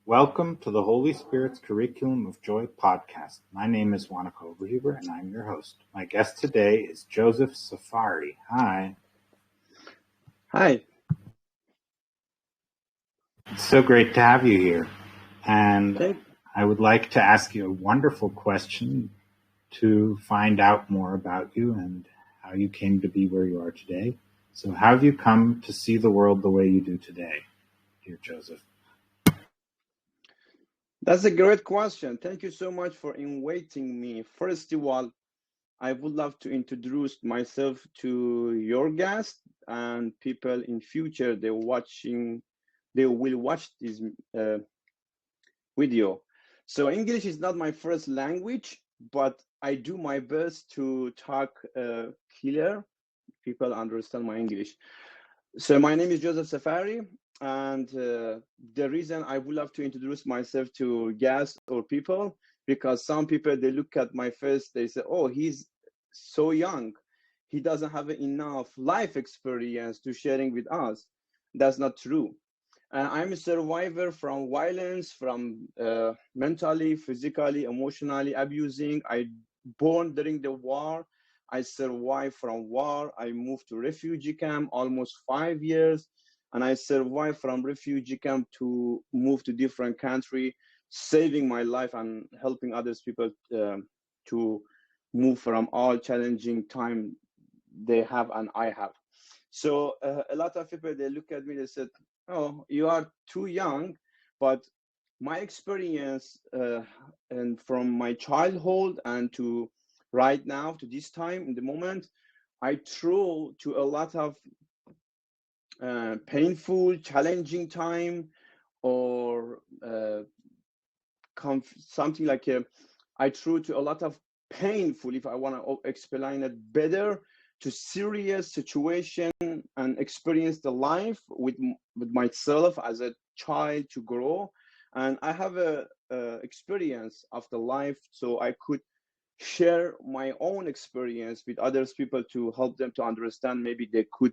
Welcome to the Holy Spirit's Curriculum of Joy podcast. My name is Wanako Overhuber, and I'm your host. My guest today is Joseph Safari. Hi. Hi. It's so great to have you here. And I would like to ask you a wonderful question to find out more about you and how you came to be where you are today. So how have you come to see the world the way you do today, dear Joseph? That's a great question. Thank you so much for inviting me. First of all, I would love to introduce myself to your guest and people in future they will watch this video. So English is not my first language, but I do my best to talk clear. People understand my English. So my name is Joseph Safari, and the reason I would love to introduce myself to guests or people, because some people, they look at my face, they say, oh, he's so young. He doesn't have enough life experience to sharing with us. That's not true. I'm a survivor from violence, from mentally, physically, emotionally abusing. I born during the war. I survived from war. I moved to refugee camp almost 5 years, and I survived from refugee camp to move to different country, saving my life and helping others people to move from all challenging time they have and I have. So a lot of people, they look at me, they said, oh, you are too young, but my experience and from my childhood and to right now, to this time, in the moment, I throw to a lot of painful, challenging time, or something like I threw to a lot of painful, if I want to explain it better, to serious situation and experience the life with myself as a child to grow. And I have a experience of the life, so I could share my own experience with others people to help them to understand. Maybe they could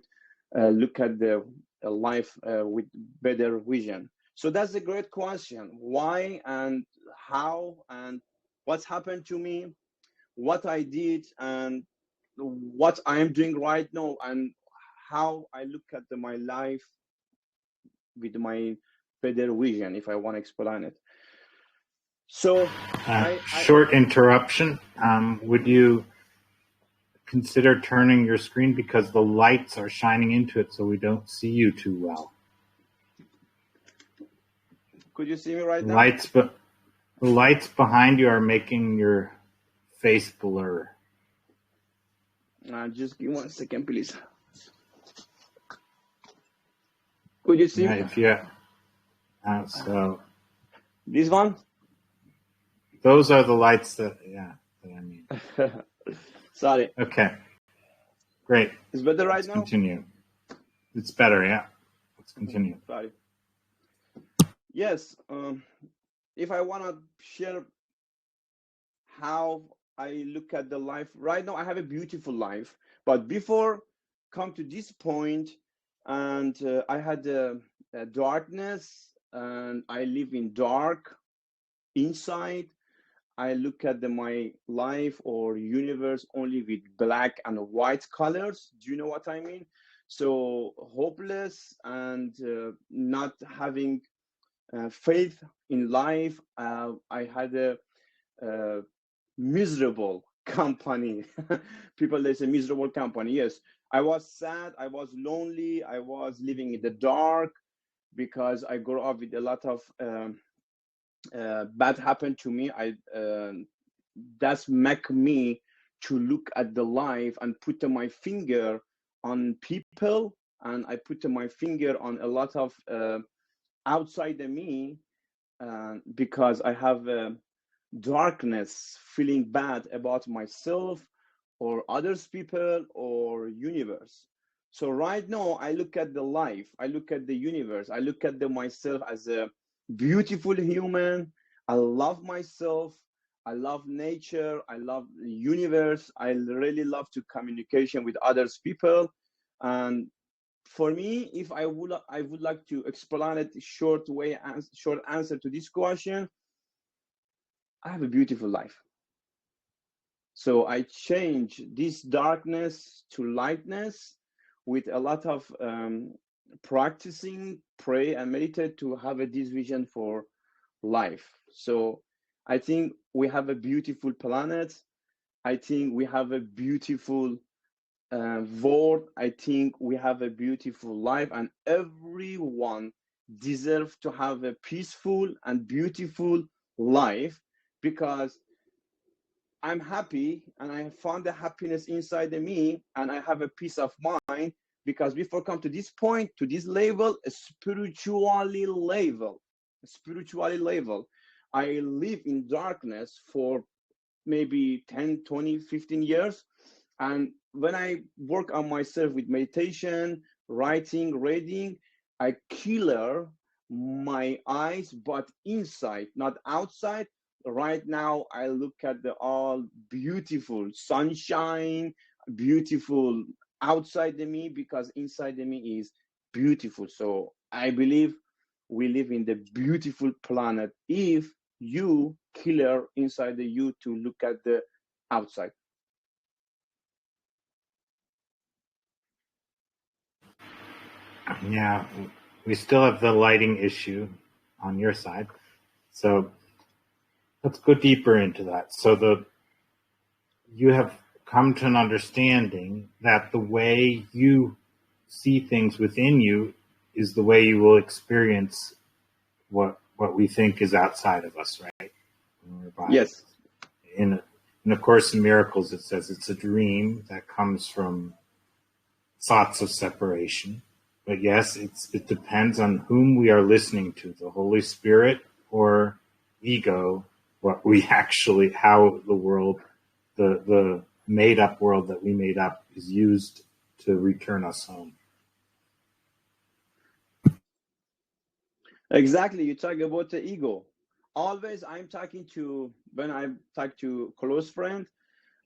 look at the life with better vision. So that's a great question. Why and how and what's happened to me, what I did, and what I am doing right now, and how I look at my life with my better vision, if I want to explain it. So short interruption. Would you consider turning your screen, because the lights are shining into it so we don't see you too well? Could you see me right now? The lights behind you are making your face blur. Just give 1 second, please. Could you see me? So this one? Those are the lights that I mean. Sorry. Okay. Great. It's better right now? Continue. It's better, yeah. Let's continue. Sorry. Yes. If I want to share how I look at the life right now, I have a beautiful life. But before come to this point, and I had a darkness, and I live in dark inside. I look at my life or universe only with black and white colors. Do you know what I mean? So hopeless and not having faith in life. I had a miserable company. People, they say miserable company. Yes, I was sad. I was lonely. I was living in the dark because I grew up with a lot of bad happened to me. That's make me to look at the life and put my finger on people, and I put my finger on a lot of outside of me because I have darkness, feeling bad about myself or others people or universe. So right now I look at the life, I look at the universe, I look at myself as a beautiful human. I love myself, I love nature, I love the universe. I really love to communication with others people, and for me, if I would like to explain it short answer to this question. I have a beautiful life. So I change this darkness to lightness with a lot of practicing, pray and meditate to have this vision for life. So I think we have a beautiful planet. I think we have a beautiful world. I think we have a beautiful life, and everyone deserves to have a peaceful and beautiful life, because I'm happy and I found the happiness inside of me, and I have a peace of mind, because before come to this point, to this level, a spiritually level, I live in darkness for maybe 10, 20, 15 years. And when I work on myself with meditation, writing, reading, I clear my eyes, but inside, not outside. Right now, I look at the all beautiful sunshine, beautiful outside of me, because inside of me is beautiful. So I believe we live in the beautiful planet if you clear inside of you to look at the outside. Yeah, we still have the lighting issue on your side. So let's go deeper into that. So you have come to an understanding that the way you see things within you is the way you will experience what we think is outside of us, right? Yes. In A Course in Miracles, it says it's a dream that comes from thoughts of separation. But yes, it depends on whom we are listening to, the Holy Spirit or ego, how the world, the made up world that we made up is used to return us home. Exactly. You talk about the ego. Always when I talk to close friend,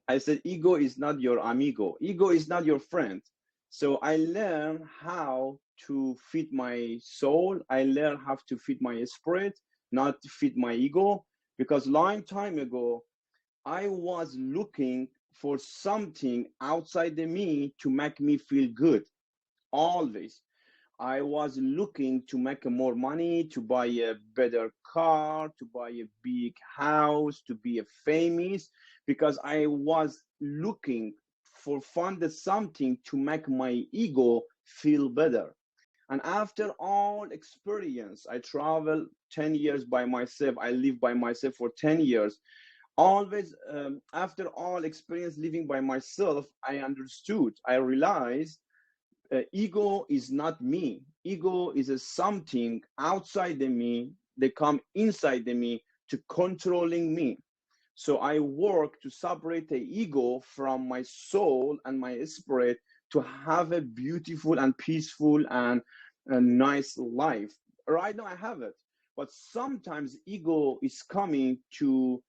I said, ego is not your amigo. Ego is not your friend. So I learn how to feed my soul. I learn how to feed my spirit, not to feed my ego. Because long time ago, I was looking for something outside of me to make me feel good. Always. I was looking to make more money, to buy a better car, to buy a big house, to be a famous, because I was looking for find something to make my ego feel better. And after all experience, I traveled 10 years by myself. I lived by myself for 10 years. Always, after all experience living by myself, I understood, I realized ego is not me. Ego is a something outside of me. They come inside of me to controlling me. So I work to separate the ego from my soul and my spirit to have a beautiful and peaceful and a nice life. Right now I have it, but sometimes ego is coming to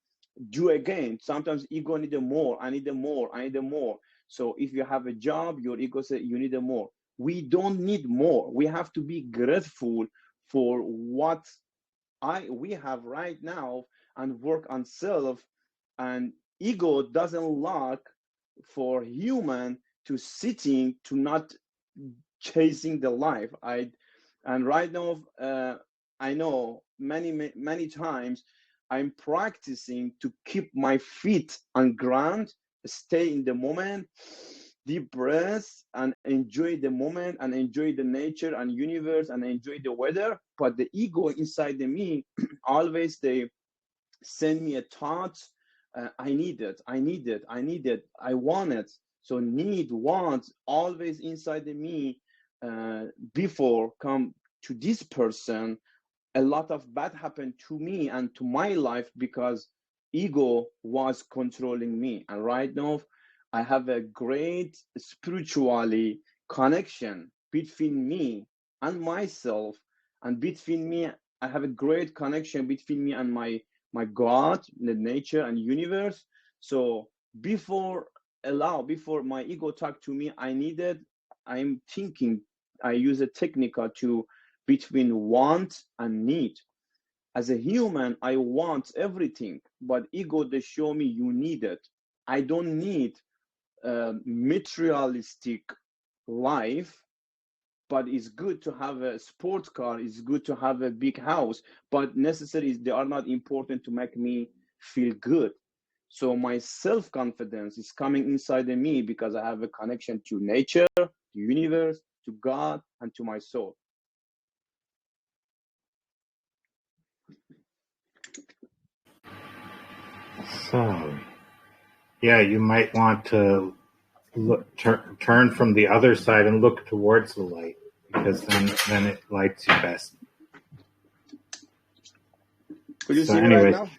do again. Sometimes ego need a more. I need a more. I need a more. So if you have a job, your ego says you need a more. We don't need more. We have to be grateful for what we have right now and work on self. And ego doesn't look for human to sitting to not chasing the life. And right now I know many times I'm practicing to keep my feet on ground, stay in the moment, deep breaths, and enjoy the moment and enjoy the nature and universe and enjoy the weather. But the ego inside of me always they send me a thought. I need it, I need it, I need it, I want it. So need, want, always inside of me. Before come to this person, a lot of bad happened to me and to my life because ego was controlling me. And right now I have a great spiritually connection between me and myself, and between me I have a great connection between me and my God, the nature and universe. So before my ego talk to me, I'm thinking I use a technique to between want and need. As a human, I want everything, but ego they show me you need it. I don't need a materialistic life, but it's good to have a sports car, it's good to have a big house, but necessarily they are not important to make me feel good. So my self-confidence is coming inside of me because I have a connection to nature, to universe, to God, and to my soul. So, yeah, you might want to turn from the other side and look towards the light, because then it lights you best. Could you So see me right now?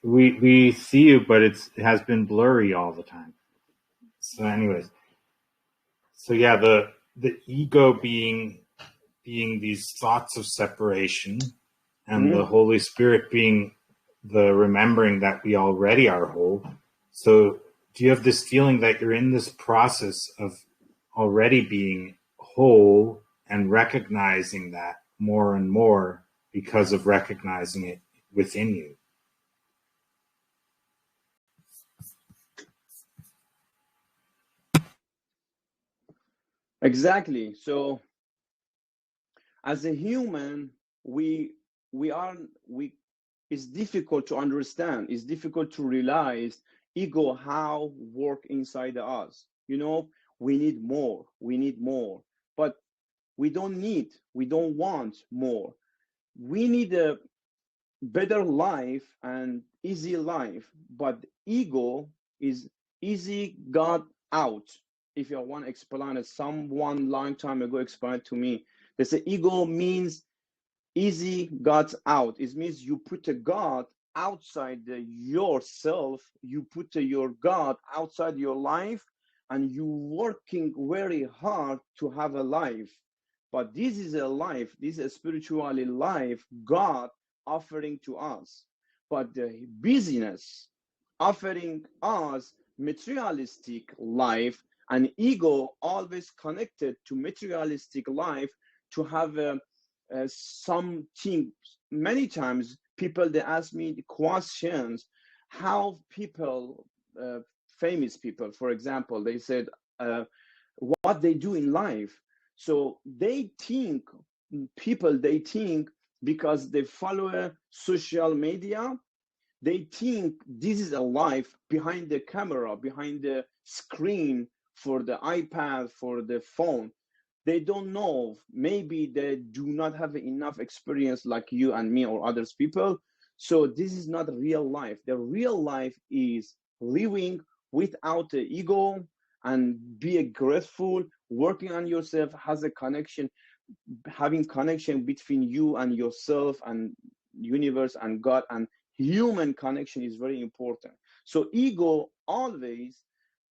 We see you, but it has been blurry all the time. So anyways, so yeah, the ego being these thoughts of separation, and the Holy Spirit being the remembering that we already are whole. So do you have this feeling that you're in this process of already being whole and recognizing that more and more because of recognizing it within you? Exactly. So as a human, we it's difficult to understand, it's difficult to realize ego how work inside us. You know, we need more, but we don't want more. We need a better life and easy life, but ego is easy got out. If you want to explain it, someone long time ago explained to me, they say ego means easy got out. It means you put a God outside yourself, you put your God outside your life, and you working very hard to have a life. But this is a life, this is a spiritually life God offering to us. But the business offering us materialistic life, and ego always connected to materialistic life to have something. Many times people they ask me the questions how people famous people, for example, they said what they do in life. So they think they think because they follow social media, they think this is a life behind the camera, behind the screen, for the iPad, for the phone. They don't know, maybe they do not have enough experience like you and me or others people. So this is not real life. The real life is living without the ego and be grateful, working on yourself, has a connection, having connection between you and yourself and universe and God, and human connection is very important. So ego always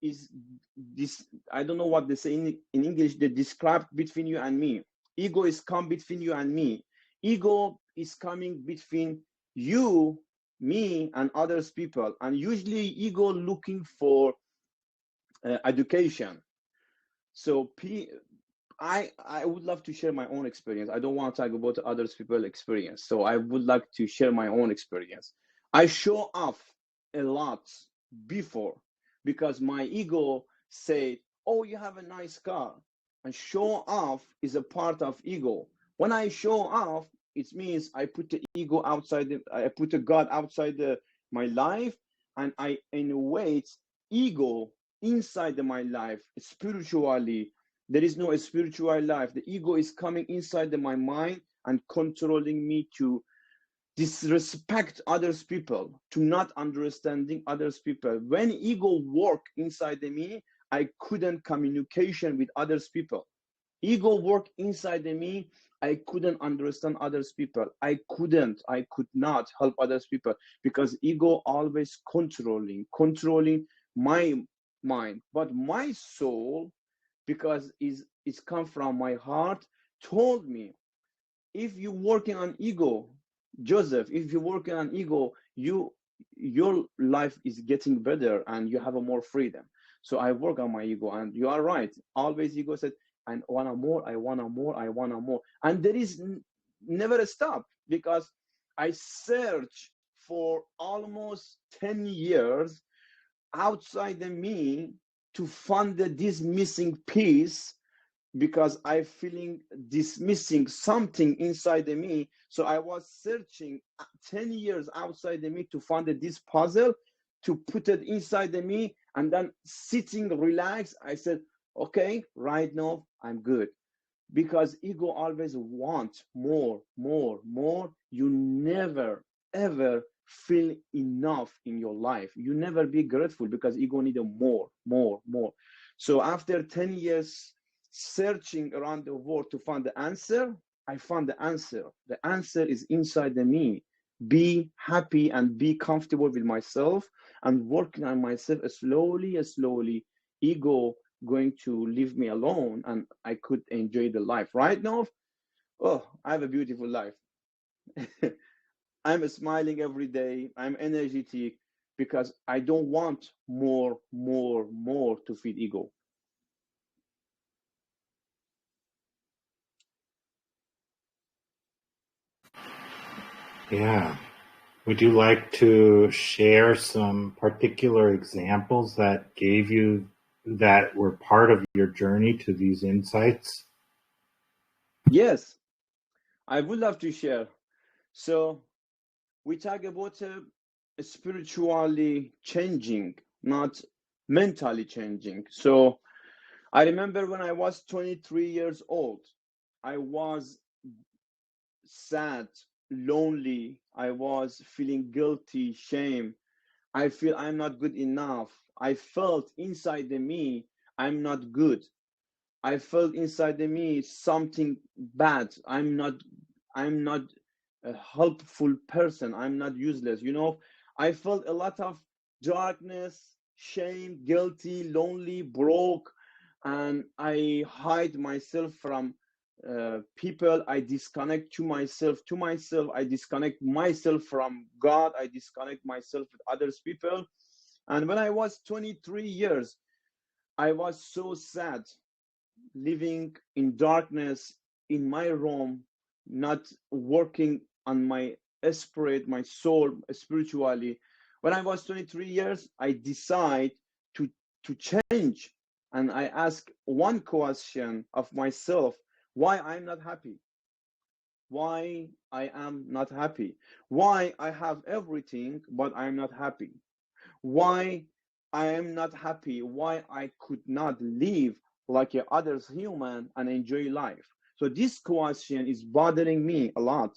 is this, I don't know what they say in English, they describe between you and me. Ego is come between you and me. Ego is coming between you, me, and others people. And usually ego looking for education. So I would love to share my own experience. I don't want to talk about others people's experience. So I would like to share my own experience. I show off a lot before because my ego said, "Oh, you have a nice car," and show off is a part of ego. When I show off, it means I put the ego outside. I put the God outside my life, and I in a way it's ego inside my life spiritually. There is no spiritual life. The ego is coming inside my mind and controlling me to disrespect others people, to not understanding others people. When ego work inside me, I couldn't communication with others people. Ego work inside me, I couldn't understand others people. I could not help others people because ego always controlling my mind. But my soul, because it's come from my heart, told me, if you're working on ego, Joseph, if you're working on ego, your life is getting better and you have a more freedom. So I work on my ego, and you are right. Always ego said, I want more, I want more, I want more. And there is never a stop, because I search for almost 10 years outside of me to find this missing piece, because I feeling this missing something inside of me. So I was searching 10 years outside of me to find this puzzle, to put it inside of me, and then sitting relaxed, I said, okay, right now I'm good. Because ego always wants more, more, more. You never ever feel enough in your life. You never be grateful, because ego need a more, more, more. So after 10 years searching around the world to find the answer, I found the answer. The answer is inside the me. Be happy and be comfortable with myself, and working on myself slowly, slowly. Ego going to leave me alone, and I could enjoy the life. Right now, oh, I have a beautiful life. I'm smiling every day. I'm energetic, because I don't want more, more, more to feed ego. Yeah. Would you like to share some particular examples that gave you, that were part of your journey to these insights? Yes, I would love to share. So we talk about spiritually changing, not mentally changing. So I remember when I was 23 years old, I was sad, lonely. I was feeling guilty, shame. I feel I'm not good enough. I felt inside of me I'm not good. I felt inside of me something bad. I'm not a helpful person. I'm not useless. I felt a lot of darkness, shame, guilty, lonely, broke, and I hide myself from people. I disconnect to myself. I disconnect myself from God. I disconnect myself with others people. And when I was 23 years, I was so sad, living in darkness in my room, not working on my spirit, my soul, spiritually. When I was 23 years, I decide to to change, and I ask one question of myself: why I'm not happy? Why I am not happy? Why I have everything but I'm not happy? Why I am not happy? Why I could not live like a others human and enjoy life? So this question is bothering me a lot,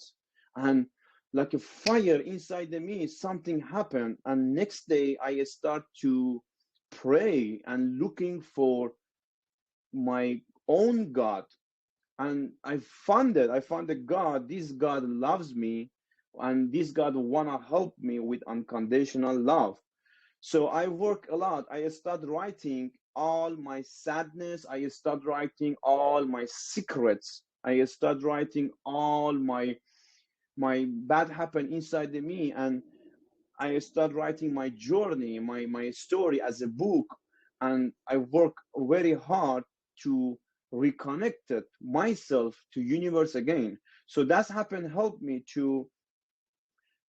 and like a fire inside of me, something happened, and next day I start to pray and looking for my own God, and I found a God. This God loves me, and this God wanna help me with unconditional love. So I work a lot. I start writing all my sadness. I start writing all my secrets. I start writing all my bad happen inside of me, and I start writing my journey, my story as a book, and I work very hard to reconnect it myself to universe again. So that's happened helped me to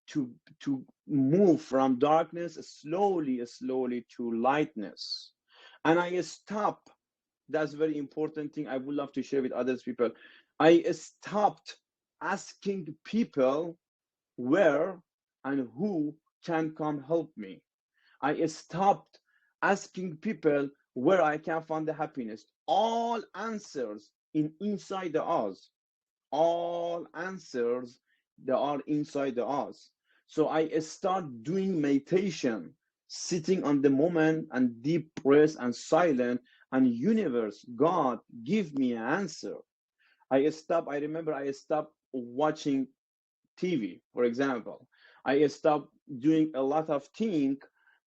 to move from darkness slowly to lightness. And I stop. That's very important thing I would love to share with others people. I stopped asking people where and who can come help me. I stopped asking people where I can find the happiness. All answers inside us. All answers, they are inside us. So I start doing meditation, sitting on the moment and deep breath and silent, and universe, God, give me an answer. I remember I stopped watching TV, for example. I stopped doing a lot of things.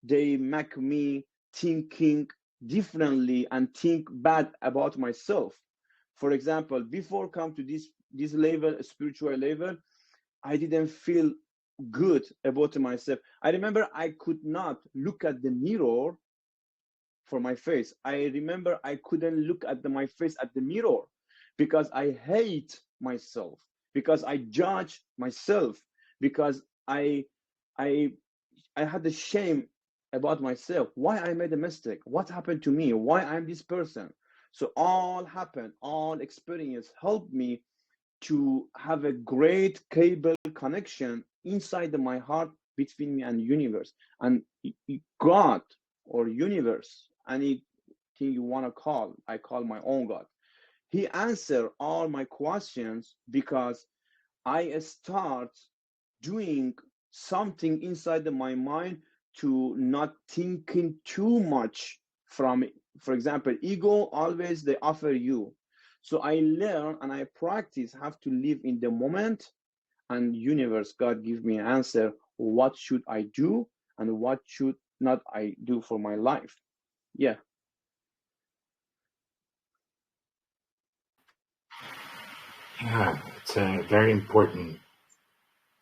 They make me thinking differently and think bad about myself. For example, before come to this level, spiritual level, I didn't feel good about myself. I remember I could not look at the mirror for my face. I remember I couldn't look at my face at the mirror because I hate myself, because I judge myself, because I I had the shame about myself, why I made a mistake, what happened to me, why I'm this person. So all happened, all experience helped me to have a great cable connection inside my heart between me and universe. And God or universe, anything you want to call, I call my own God. He answered all my questions because I start doing something inside of my mind to not thinking too much from it. For example, ego always they offer you. So I learn and I practice have to live in the moment, and universe, God give me an answer. What should I do and what should not I do for my life? Yeah. Yeah, it's a very important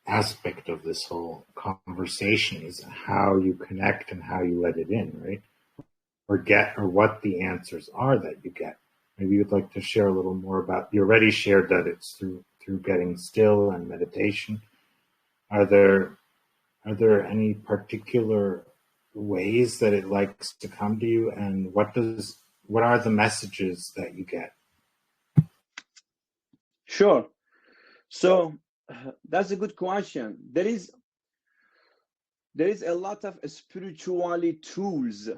aspect of this whole conversation is how you connect and how you let it in, right? Or what the answers are that you get. Maybe you'd like to share a little more about. You already shared that it's through getting still and meditation. Are there any particular ways that it likes to come to you, and what are the messages that you get? Sure. So that's a good question. There is a lot of spirituality tools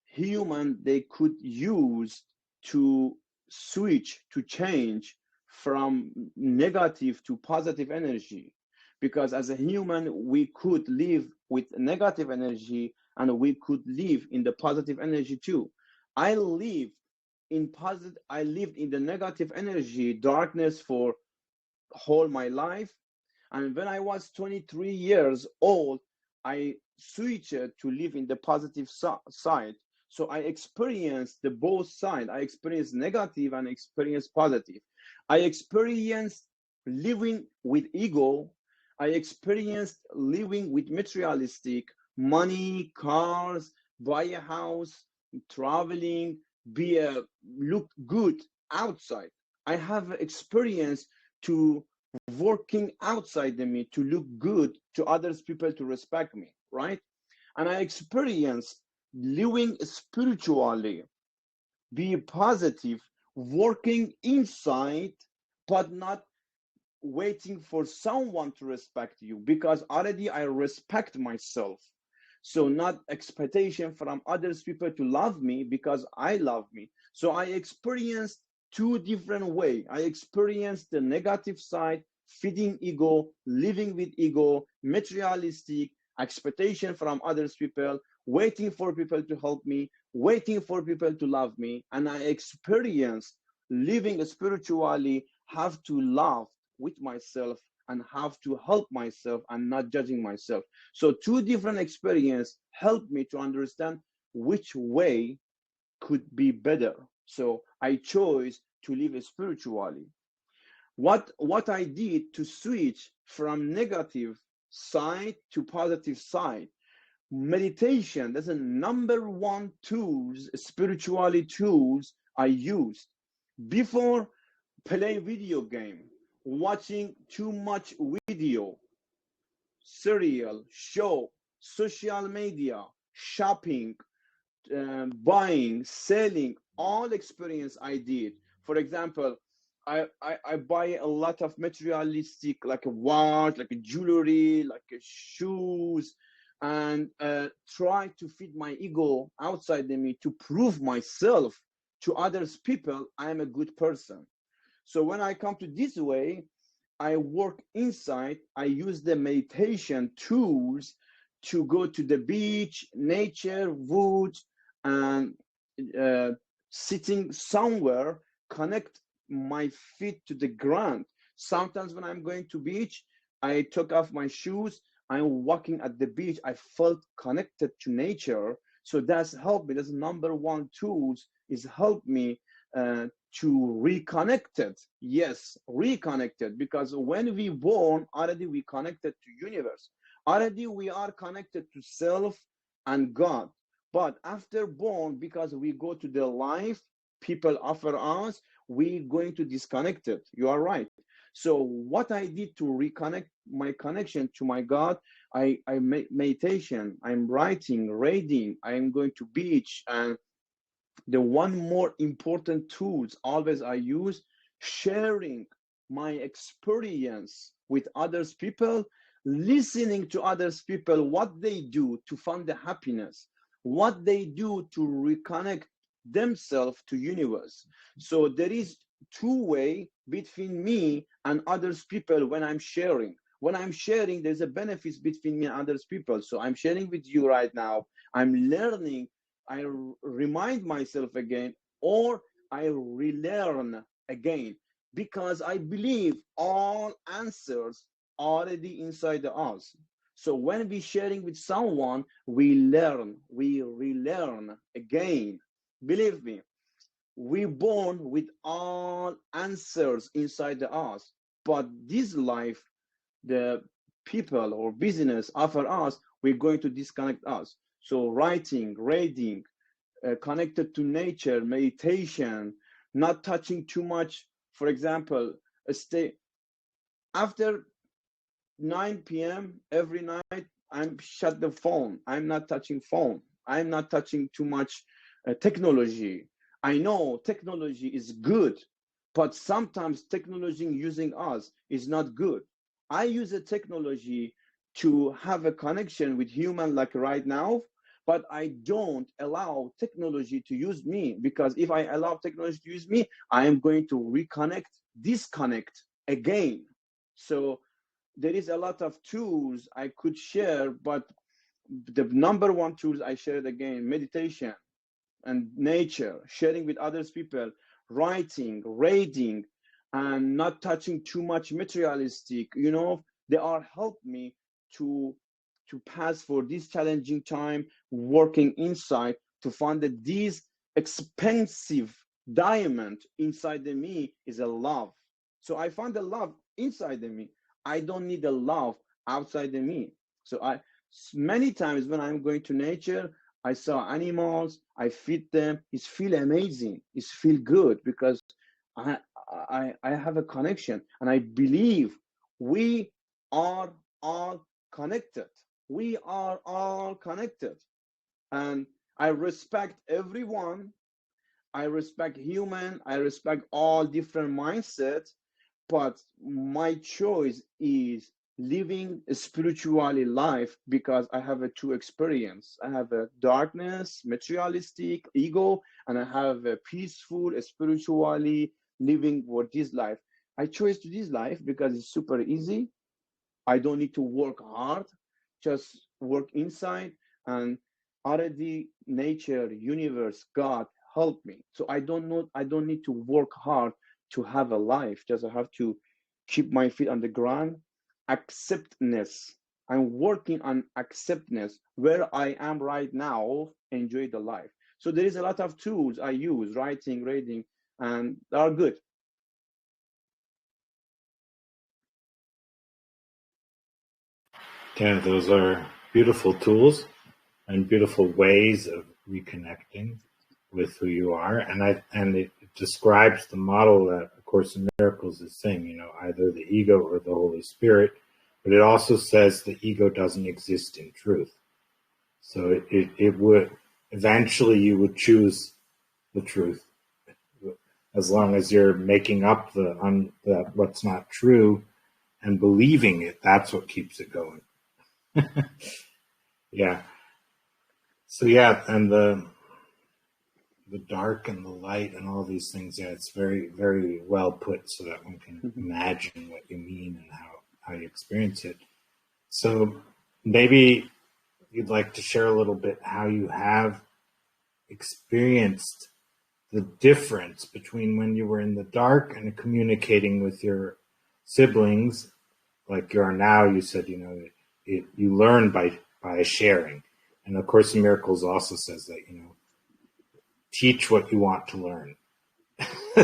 human they could use to switch, to change from negative to positive energy, because as a human we could live with negative energy and we could live in the positive energy too. I lived in the negative energy darkness for whole my life. And when I was 23 years old, I switched to live in the positive side. So I experienced the both side. I experienced negative and experienced positive. I experienced living with ego. I experienced living with materialistic money, cars, buy a house, traveling, look good outside. I have experience to working outside of me to look good to others people to respect me, right? And I experience living spiritually, be positive, working inside, but not waiting for someone to respect you, because already I respect myself. So not expectation from others people to love me because I love me. So I experienced two different way. I experienced the negative side, feeding ego, living with ego, materialistic expectation from others people, waiting for people to help me, waiting for people to love me. And I experienced living spiritually, have to love with myself and have to help myself and not judging myself. So two different experiences helped me to understand which way could be better. So I chose to live spiritually. What I did to switch from negative side to positive side, meditation, that's the number one tools, spirituality tools I used. Before play video game, watching too much video, serial, show, social media, shopping, buying, selling, all experience I did. For example, I buy a lot of materialistic, like a watch, like a jewelry, like a shoes, and try to feed my ego outside of me to prove myself to others people I am a good person. So when I come to this way, I work inside, I use the meditation tools to go to the beach, nature, woods, and uh, sitting somewhere, connect my feet to the ground. Sometimes when I'm going to beach, I took off my shoes, I'm walking at the beach, I felt connected to nature. So that's helped me. That's number one tools is help me to reconnected. Yes, reconnected, because when we born, already we connected to universe. Already we are connected to self and God. But after born, because we go to the life people offer us, we're going to disconnect it. You are right. So what I did to reconnect my connection to my God, I make meditation, I'm writing, reading, I'm going to beach, and the one more important tools always I use, sharing my experience with others people, listening to others people, what they do to find the happiness, what they do to reconnect themselves to universe. So there is two-way between me and others people. When I'm sharing, there's a benefits between me and others people. So I'm sharing with you right now, I'm learning, I remind myself again, or I relearn again, because I believe all answers already inside us. So when we sharing with someone, we learn, we relearn again. Believe me, we born with all answers inside us, but this life, the people or business offer us, we're going to disconnect us. So writing, reading, connected to nature, meditation, not touching too much. For example, stay after 9 p.m. every night, I'm shut the phone. I'm not touching phone. I'm not touching too much technology. I know technology is good, but sometimes technology using us is not good. I use a technology to have a connection with human like right now, but I don't allow technology to use me, because if I allow technology to use me, I am going to disconnect again. So there is a lot of tools I could share, but the number one tools I shared again, meditation and nature, sharing with others people, writing, reading, and not touching too much materialistic, they are helped me to pass for this challenging time, working inside to find that this expensive diamond inside of me is a love. So I find the love inside of me. I don't need the love outside of me. So I many times when I'm going to nature, I saw animals, I feed them. It's feel amazing. It's feel good, because I, I have a connection, and I believe we are all connected. We are all connected, and I respect everyone. I respect human. I respect all different mindsets, but my choice is living a spiritually life, because I have a two experience. I have a darkness, materialistic ego, and I have a peaceful, spiritually living for this life. I chose to this life because it's super easy. I don't need to work hard, just work inside, and already nature, universe, God help me. So I don't need to work hard to have a life. Just I have to keep my feet on the ground. Acceptness. I'm working on acceptness where I am right now, enjoy the life. So there is a lot of tools I use, writing, reading, and they are good. Yeah, those are beautiful tools and beautiful ways of reconnecting with who you are. And it describes the model that A Course in Miracles is saying, either the ego or the Holy Spirit. But it also says the ego doesn't exist in truth. So it would eventually you would choose the truth, as long as you're making up the what's not true and believing it. That's what keeps it going. Yeah. So yeah, and the dark and the light and all these things. Yeah, it's very, very well put, so that one can imagine what you mean and how you experience it. So maybe you'd like to share a little bit how you have experienced the difference between when you were in the dark and communicating with your siblings, like you are now. You said, you learn by sharing. And of course, Miracles also says that, teach what you want to learn.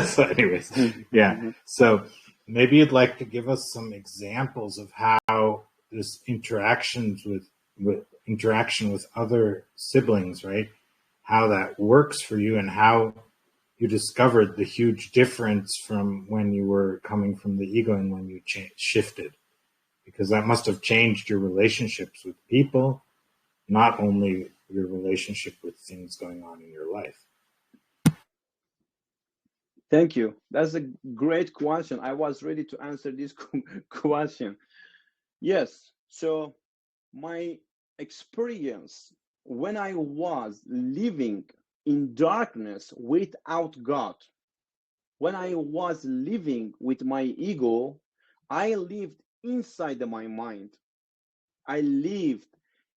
So anyways, yeah. So maybe you'd like to give us some examples of how this interaction with other siblings, right, how that works for you and how you discovered the huge difference from when you were coming from the ego and when you shifted, because that must have changed your relationships with people, not only your relationship with things going on in your life. Thank you. That's a great question. I was ready to answer this question. Yes. So my experience when I was living in darkness without God, when I was living with my ego, I lived inside my mind. I lived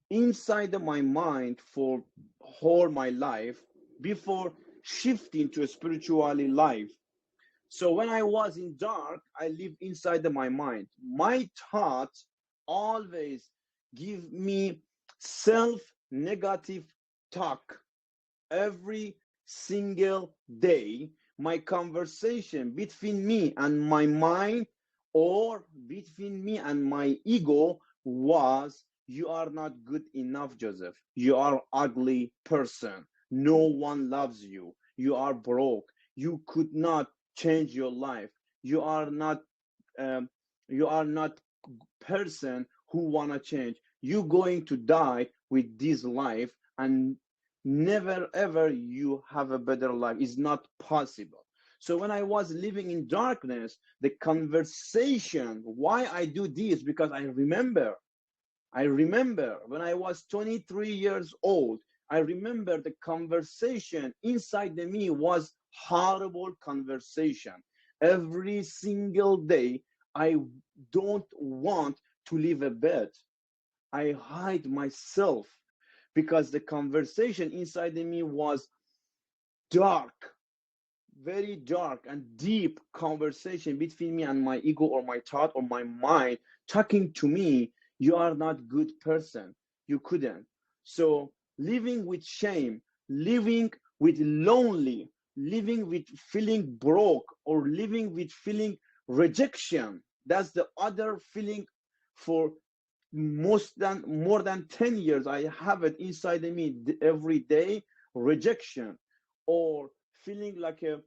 inside my mind for whole my life before shifting to a spirituality life. So when I was in dark, I lived inside my mind. My thoughts always give me self-negative talk every single day. My conversation between me and my mind or between me and my ego was, you are not good enough, Joseph. You are ugly person. No one loves you. You are broke. You could not change your life. You are not um, you are not person who wanna change. You going to die with this life and never ever you have a better life. It's not possible. So when I was living in darkness, the conversation, why I do this, because I remember when I was 23 years old, I remember the conversation inside the me was horrible conversation. Every single day, I don't want to leave a bed. I hide myself because the conversation inside of me was dark, very dark and deep conversation between me and my ego or my thought or my mind talking to me, you are not good person, you couldn't. So living with shame, living with lonely, living with feeling broke, or living with feeling rejection, that's the other feeling. For more than 10 years I have it inside of me every day, rejection, or feeling like a,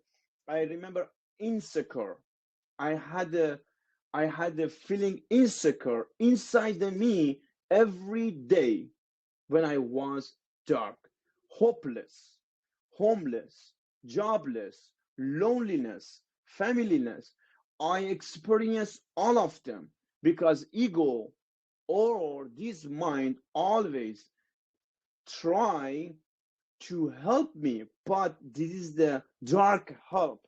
I remember insecure. I had a I had a feeling insecure inside of me every day when I was dark, hopeless, homeless, jobless, loneliness, familyless. I experienced all of them because ego or this mind always try to help me, but this is the dark help.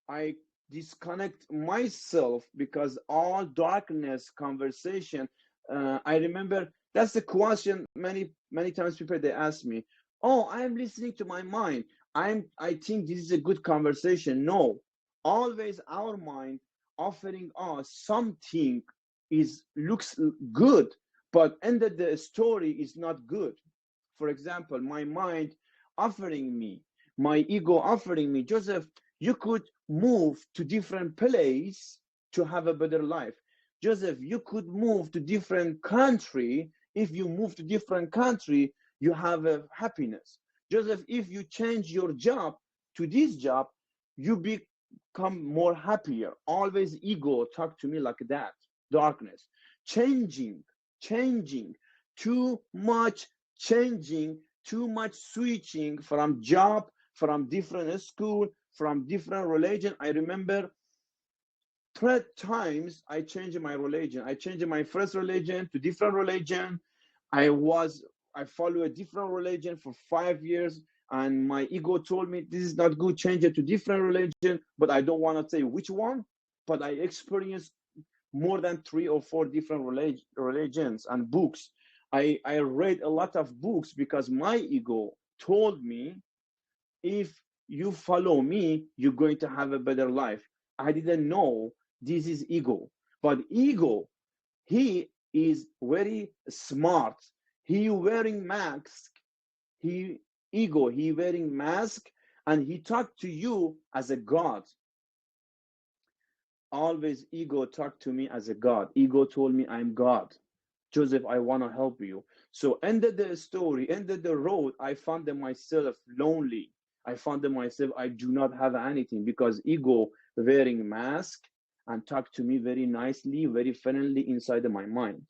I disconnect myself because all darkness conversation. I remember that's the question many times people they ask me. Oh, I'm listening to my mind. I think this is a good conversation. No, always our mind offering us something is looks good, but ended the story is not good. For example, my mind offering me, my ego offering me, Joseph, you could move to different place to have a better life. Joseph, you could move to different country. If you move to different country, you have a happiness. Joseph, if you change your job to this job, you become more happier. Always ego talk to me like that. Darkness, changing, too much changing, too much switching from job, from different school, from different religion. I remember 3 times I changed my religion. I changed my first religion to different religion. I follow a different religion for 5 years, and my ego told me this is not good, change it to different religion, but I don't want to say which one. But I experienced more than 3 or 4 different religions and books. I read a lot of books because my ego told me, if you follow me, you're going to have a better life. I didn't know this is ego. But ego, he is very smart. He wearing mask. He he wearing mask, and he talk to you as a god. Always ego talk to me as a god. Ego told me I'm God. Joseph, I want to help you. So ended the story, ended the road. I found myself lonely. I found myself, I do not have anything because ego wearing mask and talk to me very nicely, very friendly inside of my mind.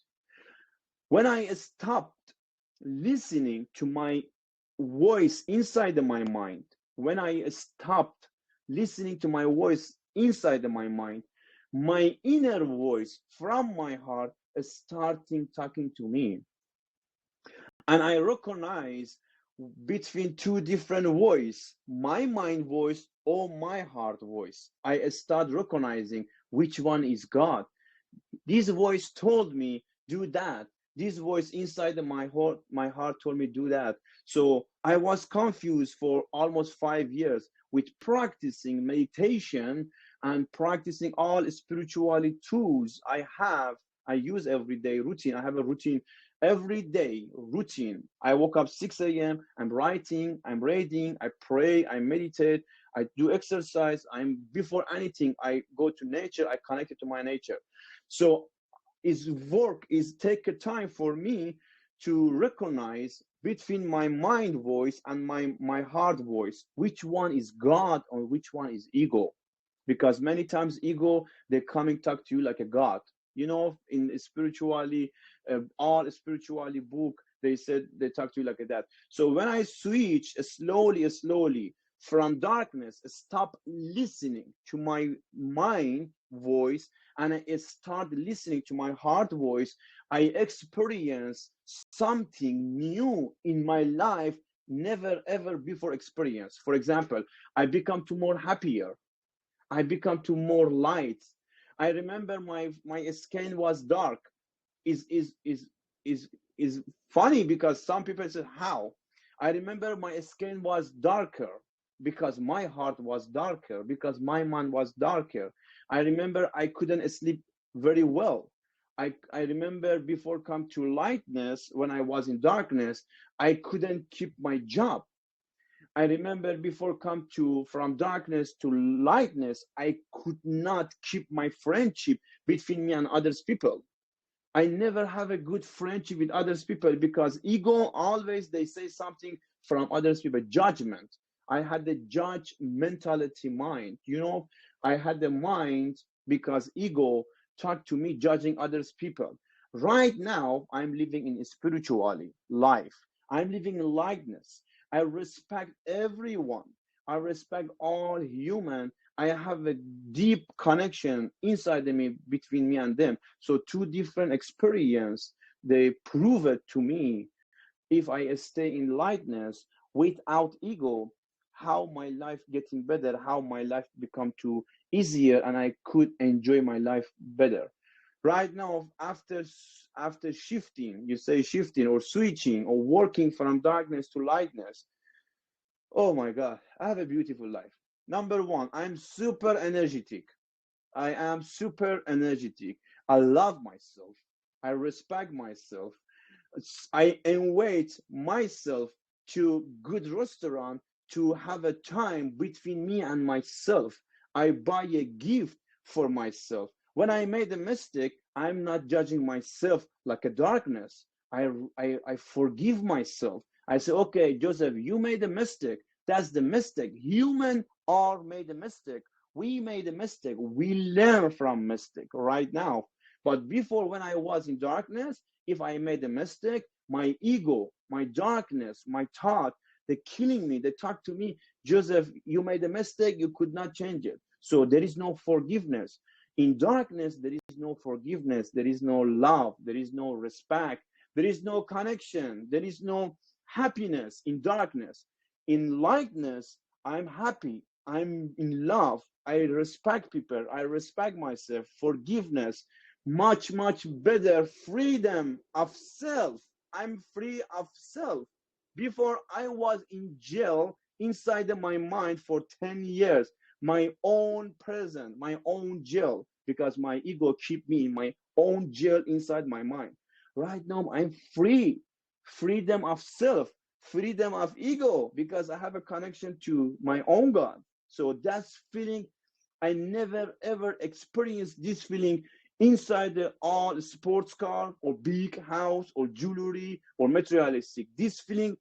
When I stopped listening to my voice inside of my mind, when I stopped listening to my voice inside of my mind, my inner voice from my heart is starting talking to me. And I recognize between two different voice, my mind voice or my heart voice. I start recognizing which one is God. This voice told me do that. This voice inside of my heart told me do that. So I was confused for almost 5 years with practicing meditation and practicing all spirituality tools I use every day routine. I have a routine every day routine. I woke up 6 a.m. I'm writing, I'm reading, I pray, I meditate, I do exercise. I'm before anything, I go to nature, I connect it to my nature. So is work is take a time for me to recognize between my mind voice and my heart voice, which one is God or which one is ego. Because many times ego, they come and talk to you like a God. You know, in spiritually, all spirituality book, they said they talk to you like that. So when I switch slowly from darkness, stop listening to my mind voice and I start listening to my heart voice, I experience something new in my life, never ever before experienced. For example, I become to more happier. I become to more light. I remember my skin was dark. Is funny because some people say how. I remember my skin was darker because my heart was darker, because my mind was darker. I remember I couldn't sleep very well. I remember before come to lightness, when I was in darkness, I couldn't keep my job. I remember before come to from darkness to lightness, I could not keep my friendship between me and others people. I never have a good friendship with others people because ego always they say something from others people, judgment. I had the judge mentality mind. You know, I had the mind because ego talked to me judging others people. Right now, I'm living in spirituality life. I'm living in lightness. I respect everyone. I respect all human. I have a deep connection inside of me between me and them. So two different experience, they prove it to me. If I stay in lightness without ego, how my life getting better, how my life become too easier, and I could enjoy my life better. Right now, after shifting, you say shifting or switching or working from darkness to lightness. Oh my God, I have a beautiful life. Number one, I'm super energetic. I am super energetic. I love myself. I respect myself. I invite myself to good restaurant to have a time between me and myself. I buy a gift for myself. When I made a mistake, I'm not judging myself like a darkness. I forgive myself. I say, okay, Joseph, you made a mistake. That's the mistake. Human are made a mistake. We made a mistake. We learn from mistake right now. But before, when I was in darkness, if I made a mistake, my ego, my darkness, my thought, they're killing me. They talk to me, Joseph, you made a mistake, you could not change it. So there is no forgiveness. In darkness, there is no forgiveness. There is no love. There is no respect. There is no connection. There is no happiness in darkness. In lightness, I'm happy. I'm in love. I respect people. I respect myself. Forgiveness, much better. Freedom of self. I'm free of self. Before, I was in jail inside of my mind for 10 years, my own prison, my own jail, because my ego keep me in my own jail inside my mind. Right now, I'm free. Freedom of self, freedom of ego, because I have a connection to my own God. So that's feeling, I never ever experienced this feeling inside the all sports car or big house or jewelry or materialistic. This feeling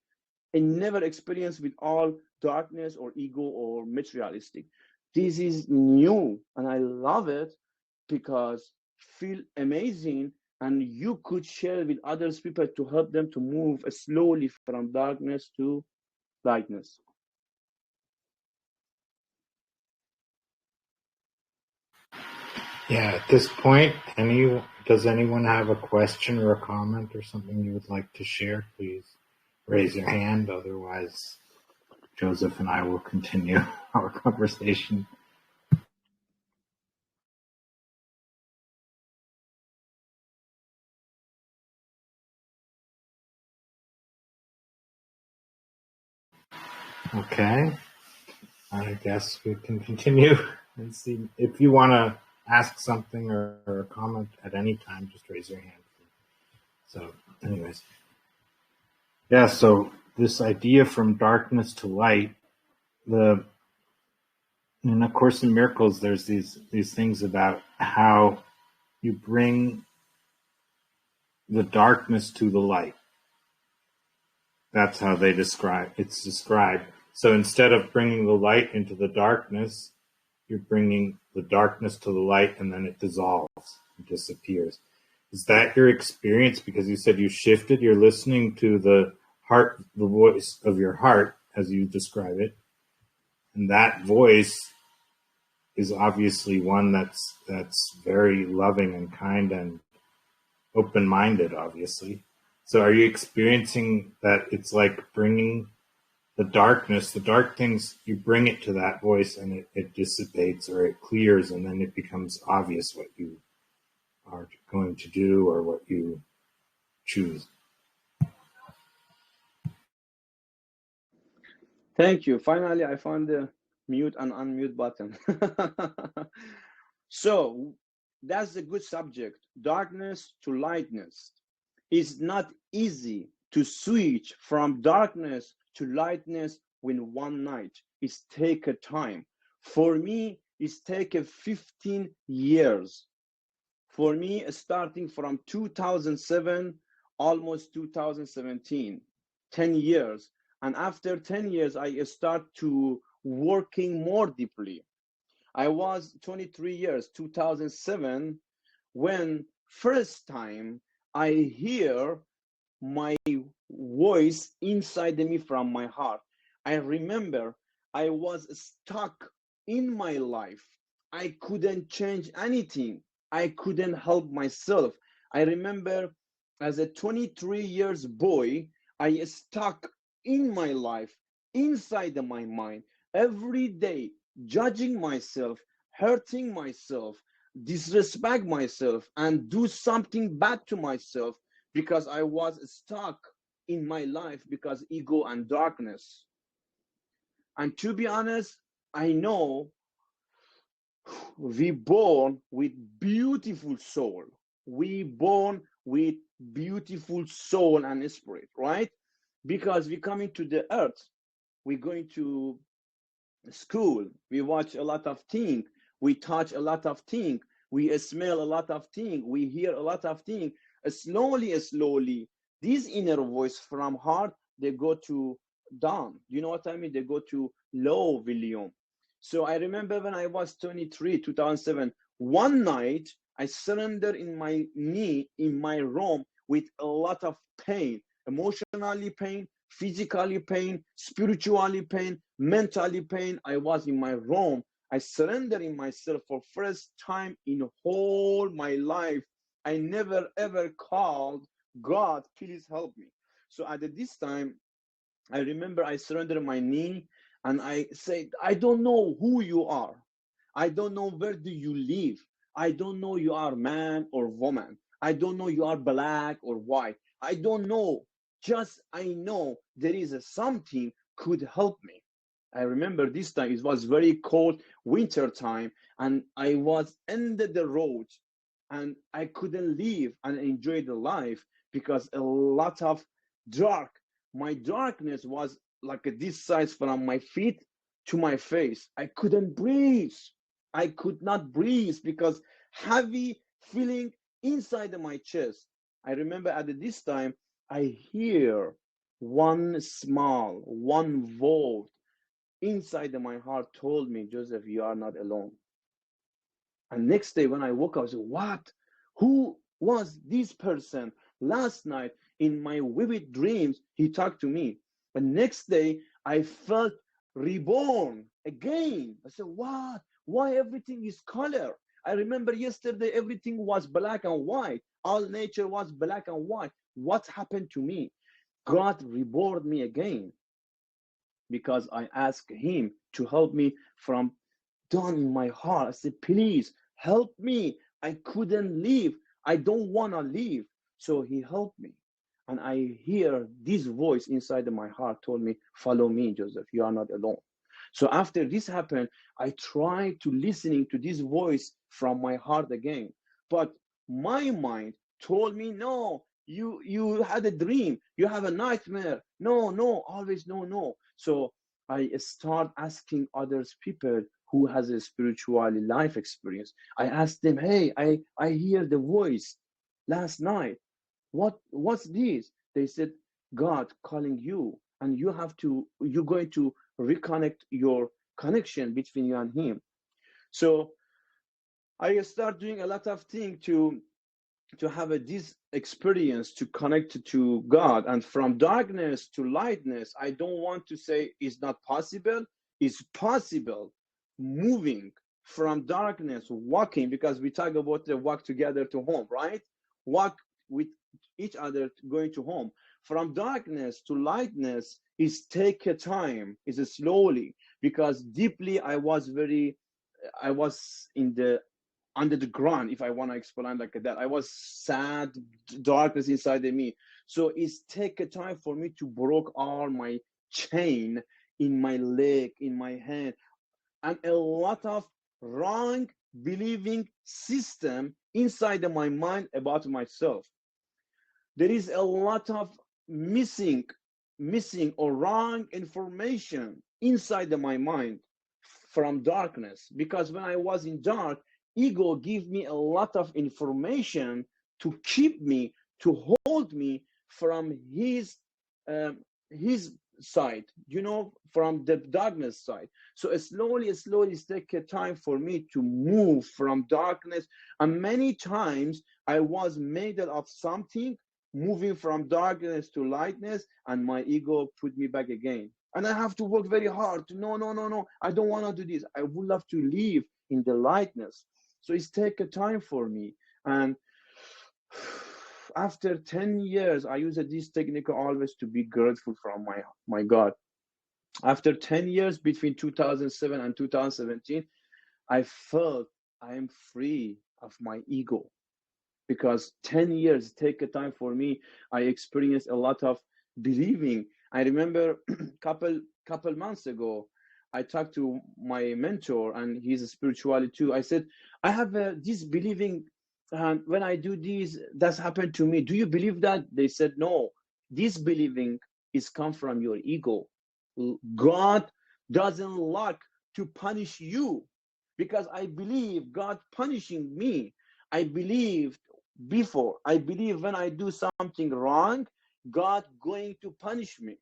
I never experienced with all darkness or ego or materialistic. This is new and I love it because feel amazing and you could share with others people to help them to move slowly from darkness to lightness. Yeah, at this point, does anyone have a question or a comment or something you would like to share? Please raise your hand. Otherwise, Joseph and I will continue our conversation. Okay, I guess we can continue and see if you want to ask something or a comment at any time. Just raise your hand. So, anyways, yeah. So this idea from darkness to light, in A Course in Miracles, there's these things about how you bring the darkness to the light. That's how it's described. So instead of bringing the light into the darkness, you're bringing the darkness to the light, and then it dissolves, it disappears. Is that your experience? Because you said you shifted, you're listening to the heart, the voice of your heart, as you describe it. And that voice is obviously one that's very loving and kind and open-minded, obviously. So are you experiencing that it's like bringing the darkness, the dark things, you bring it to that voice and it dissipates or it clears, and then it becomes obvious what you are going to do or what you choose? Thank you. Finally, I found the mute and unmute button. So that's a good subject. Darkness to lightness. It's not easy to switch from darkness to lightness in one night. It's take a time. For me, it's take 15 years. For me, starting from 2007, almost 2017, 10 years. And after 10 years, I start to working more deeply. I was 23 years, 2007, when first time I hear my voice inside me from my heart. I remember I was stuck in my life. I couldn't change anything. I couldn't help myself. I remember as a 23 years boy, I stuck in my life, inside my mind, every day, judging myself, hurting myself, disrespect myself, and do something bad to myself because I was stuck in my life because ego and darkness. And to be honest, I know we born with beautiful soul. We born with beautiful soul and spirit, right? Because we coming to the earth, we're going to school, we watch a lot of things, we touch a lot of things, we smell a lot of things, we hear a lot of things. Slowly, this inner voice from heart, they go to down. You know what I mean? They go to low volume. So I remember when I was 23, 2007, one night I surrendered in my knee in my room with a lot of pain, emotionally pain, physically pain, spiritually pain, mentally pain. I was in my room. I surrendered in myself for first time in whole my life. I never ever called God, please help me. So at this time, I remember I surrendered my knee and I said, I don't know who you are. I don't know where do you live. I don't know you are man or woman. I don't know you are black or white. I don't know. Just I know there is something could help me. I remember this time it was very cold winter time and I was under the road and I couldn't live and enjoy the life because a lot of dark. My darkness was like this size from my feet to my face. I couldn't breathe. I could not breathe because heavy feeling inside of my chest. I remember at this time, I hear one small, one voice inside of my heart told me, Joseph, you are not alone. And next day when I woke up, I said, what? Who was this person? Last night in my vivid dreams, he talked to me. But next day, I felt reborn again. I said, what? Why everything is color? I remember yesterday, everything was black and white. All nature was black and white. What happened to me? God reborn me again because I asked him to help me from down in my heart. I said, please help me. I couldn't leave. I don't want to leave. So he helped me. And I hear this voice inside of my heart told me, follow me, Joseph. You are not alone. So after this happened, I tried to listening to this voice from my heart again. But my mind told me, no, you had a dream. You have a nightmare. No, no, always no, no. So I start asking others people who has a spiritual life experience. I asked them, hey, I hear the voice last night. What's this? They said, God calling you, and you're going to reconnect your connection between you and him. So I start doing a lot of things to have this experience to connect to God, and from darkness to lightness. I don't want to say it's not possible. It's possible. Moving from darkness, walking, because we talk about the walk together to home, right? Walk with each other going to home. From darkness to lightness is take a time, is a slowly, because deeply I was in the under the ground, if I want to explain like that. I was sad, darkness inside of me. So it's take a time for me to break all my chain in my leg, in my hand, and a lot of wrong believing system inside of my mind about myself. There is a lot of missing or wrong information inside of my mind from darkness, because when I was in dark, ego gave me a lot of information to keep me, to hold me from his side, from the darkness side. So slowly it's take a time for me to move from darkness, and many times I was made of something, moving from darkness to lightness, and my ego put me back again. And I have to work very hard to no, I don't want to do this. I would love to live in the lightness. So it's take a time for me. And after 10 years, I use this technique always to be grateful from my God. After 10 years, between 2007 and 2017, I felt I am free of my ego, because 10 years take a time for me. I experienced a lot of believing. I remember couple months ago, I talked to my mentor, and he's a spirituality too. I said, I have this believing, and when I do this, that's happened to me. Do you believe that? They said, no, this believing is come from your ego. God doesn't like to punish you, because I believe God punishing me. I believe before, I believe when I do something wrong, God going to punish me.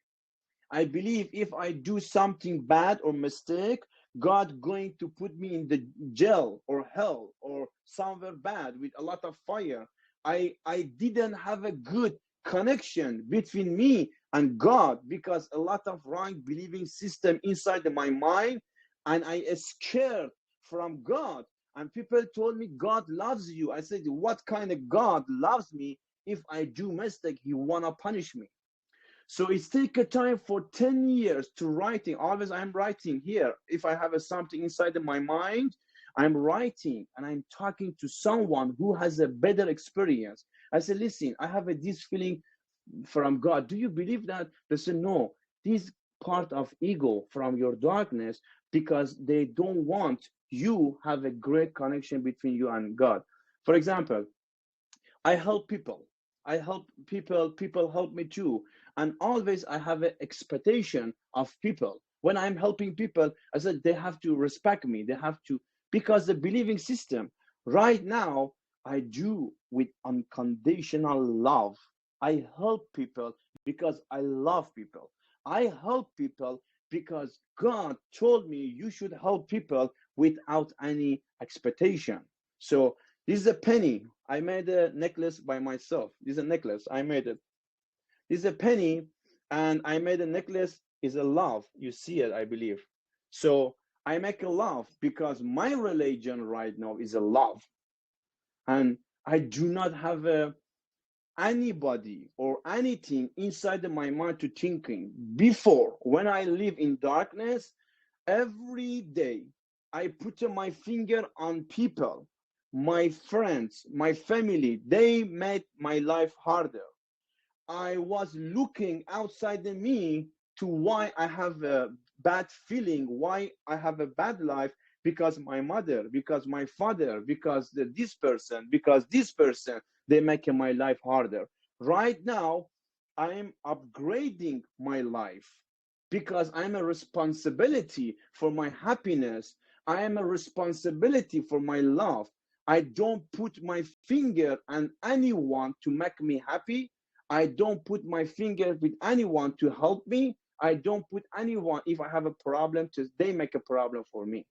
I believe if I do something bad or mistake, God going to put me in the jail or hell or somewhere bad with a lot of fire. I didn't have a good connection between me and God, because a lot of wrong believing system inside of my mind, and I scared from God. And people told me God loves you. I said, what kind of God loves me? If I do mistake, he wanna punish me. So it's take a time for 10 years to writing. Always I'm writing here. If I have something inside of my mind, I'm writing, and I'm talking to someone who has a better experience. I said, listen, I have this feeling from God. Do you believe that? They said, no, this part of ego from your darkness, because they don't want you have a great connection between you and God. For example, I help people. I help people. People help me too. And always I have an expectation of people. When I'm helping people, I said they have to respect me. They have to, because the believing system right now, I do with unconditional love. I help people because I love people. I help people because God told me you should help people without any expectation. So this is a penny. I made a necklace by myself. This is a necklace. I made it. This is a penny, and I made a necklace. Is a love. You see it, I believe. So I make a love because my religion right now is a love, and I do not have anybody or anything inside of my mind to thinking. Before, when I live in darkness, every day I put my finger on people, my friends, my family. They made my life harder. I was looking outside of me to why I have a bad feeling, why I have a bad life, because my mother, because my father, because this person, they make my life harder. Right now, I am upgrading my life because I'm a responsibility for my happiness. I am a responsibility for my love. I don't put my finger on anyone to make me happy. I don't put my finger with anyone to help me. I don't put anyone, if I have a problem, to they make a problem for me,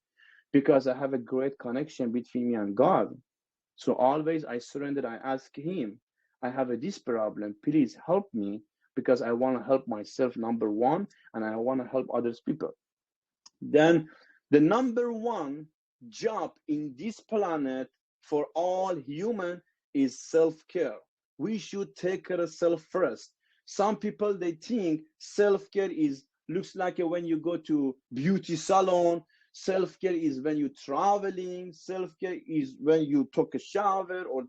because I have a great connection between me and God. So always I surrender. I ask Him, I have this problem. Please help me, because I want to help myself, number one, and I want to help others people. Then the number one job in this planet for all human is self-care. We should take care of self first. Some people, they think self-care is looks like when you go to beauty salon. Self-care is when you traveling. Self-care is when you took a shower. Or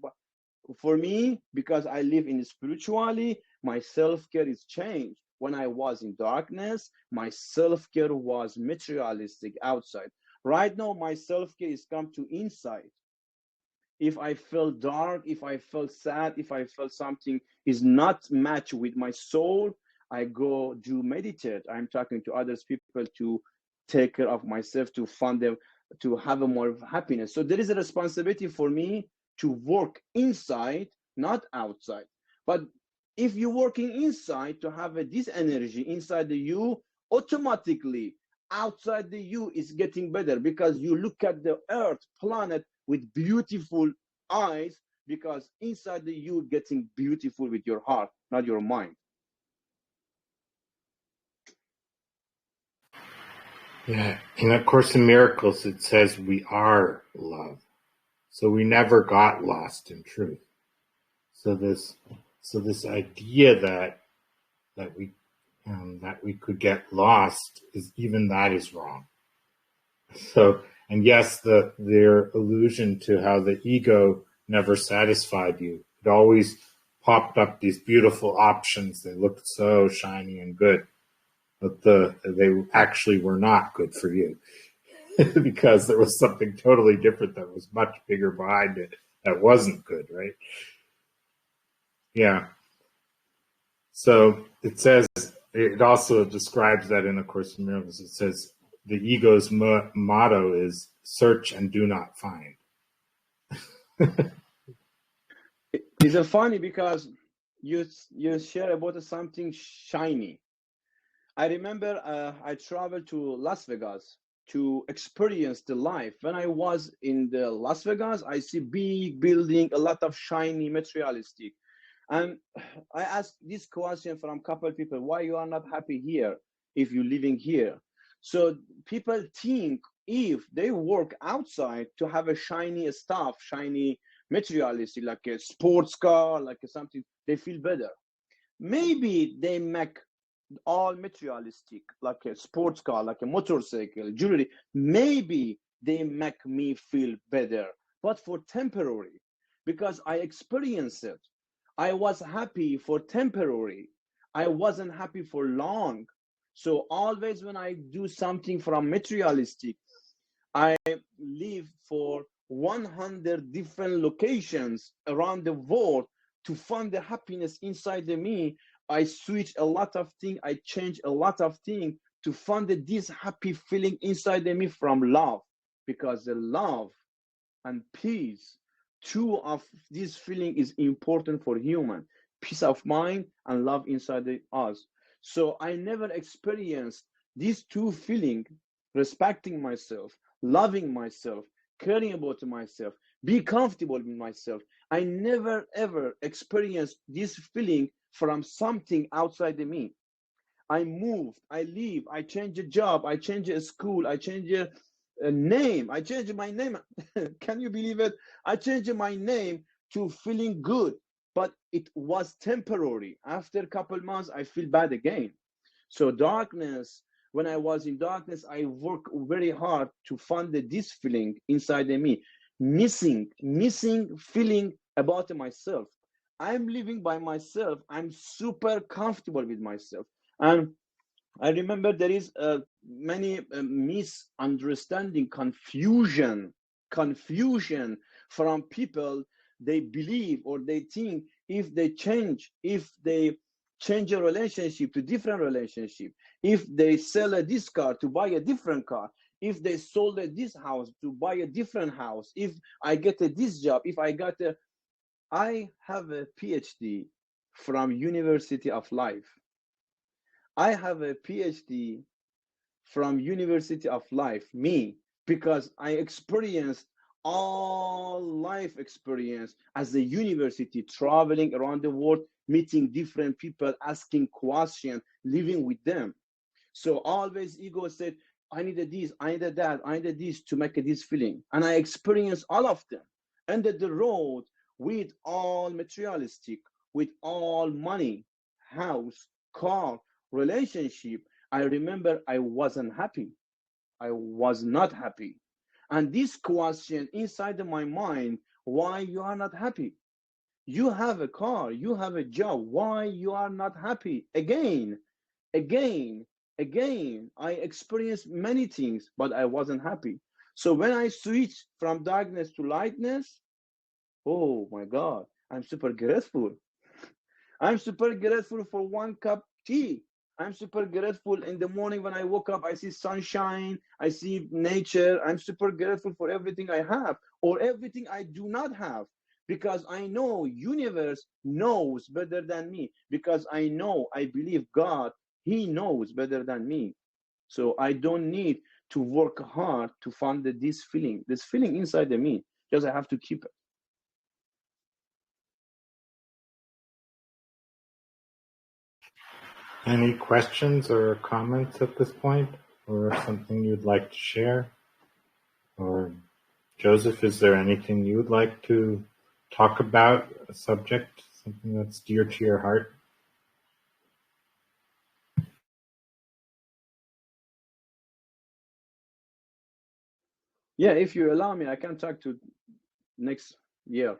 for me, because I live in spirituality, my self-care is changed. When I was in darkness, my self-care was materialistic outside. Right now, my self-care is come to inside. If I feel dark, if I feel sad, if I feel something is not matched with my soul, I go do meditate. I'm talking to others people to take care of myself, to fund them, to have a more happiness. So there is a responsibility for me to work inside, not outside. But if you're working inside to have this energy inside the you, automatically outside the you is getting better, because you look at the earth planet with beautiful eyes, because inside the you getting beautiful with your heart, not your mind. Yeah. In A Course in Miracles, it says we are love. So we never got lost in truth. So this idea that we could get lost is wrong. So, and yes, their illusion to how the ego never satisfied you. It always popped up these beautiful options. They looked so shiny and good, but they actually were not good for you because there was something totally different that was much bigger behind it that wasn't good, right? Yeah. So it also describes that in A Course in Miracles. It says the ego's motto is search and do not find. It's funny because you share about something shiny. I remember I traveled to Las Vegas to experience the life. When I was in the Las Vegas, I see big building, a lot of shiny, materialistic. And I asked this question from a couple of people, why you are not happy here if you're living here? So people think if they work outside to have a shiny stuff, shiny materialistic, like a sports car, like something, they feel better. Maybe they make all materialistic, like a sports car, like a motorcycle, jewelry. Maybe they make me feel better, but for temporary, because I experienced it. I was happy for temporary. I wasn't happy for long. So always when I do something from materialistic, I live for 100 different locations around the world to find the happiness inside of me. I switch a lot of things, I change a lot of things to find this happy feeling inside of me from love, because the love and peace two of these feeling is important for human: peace of mind and love inside us. So I never experienced these two feeling: respecting myself, loving myself, caring about myself, be comfortable with myself. I never ever experienced this feeling from something outside of me. I moved, I leave, I change a job, I change a school, I change a name, I change my name. Can you believe it? I changed my name to feeling good, but it was temporary. After a couple months, I feel bad again. So darkness, when I was in darkness, I worked very hard to find this feeling inside of me, missing feeling about myself. I'm living by myself. I'm super comfortable with myself. And I remember there is many misunderstanding, confusion from people. They believe or they think if they change a relationship to different relationship, if they sell this car to buy a different car, if they sold this house to buy a different house, if I get this job, if I got a, I have a PhD from University of Life. I have a PhD from University of Life, me, because I experienced all life experience as a university, traveling around the world, meeting different people, asking questions, living with them. So always ego said, I needed this, I needed that, I needed this to make this feeling. And I experienced all of them. Ended the road with all materialistic, with all money, house, car, relationship. I remember I wasn't happy. I was not happy. And this question inside of my mind, why you are not happy? You have a car, you have a job, why you are not happy? Again, again, I experienced many things, but I wasn't happy. So when I switched from darkness to lightness, oh my God, I'm super grateful. I'm super grateful for one cup tea. I'm super grateful in the morning when I woke up, I see sunshine, I see nature. I'm super grateful for everything I have or everything I do not have, because I know universe knows better than me, because I know, I believe God, he knows better than me. So I don't need to work hard to find this feeling inside of me. Just I have to keep it. Any questions or comments at this point, or something you'd like to share? Or Joseph, is there anything you would like to talk about, a subject, something that's dear to your heart? Yeah, if you allow me, I can talk to next year.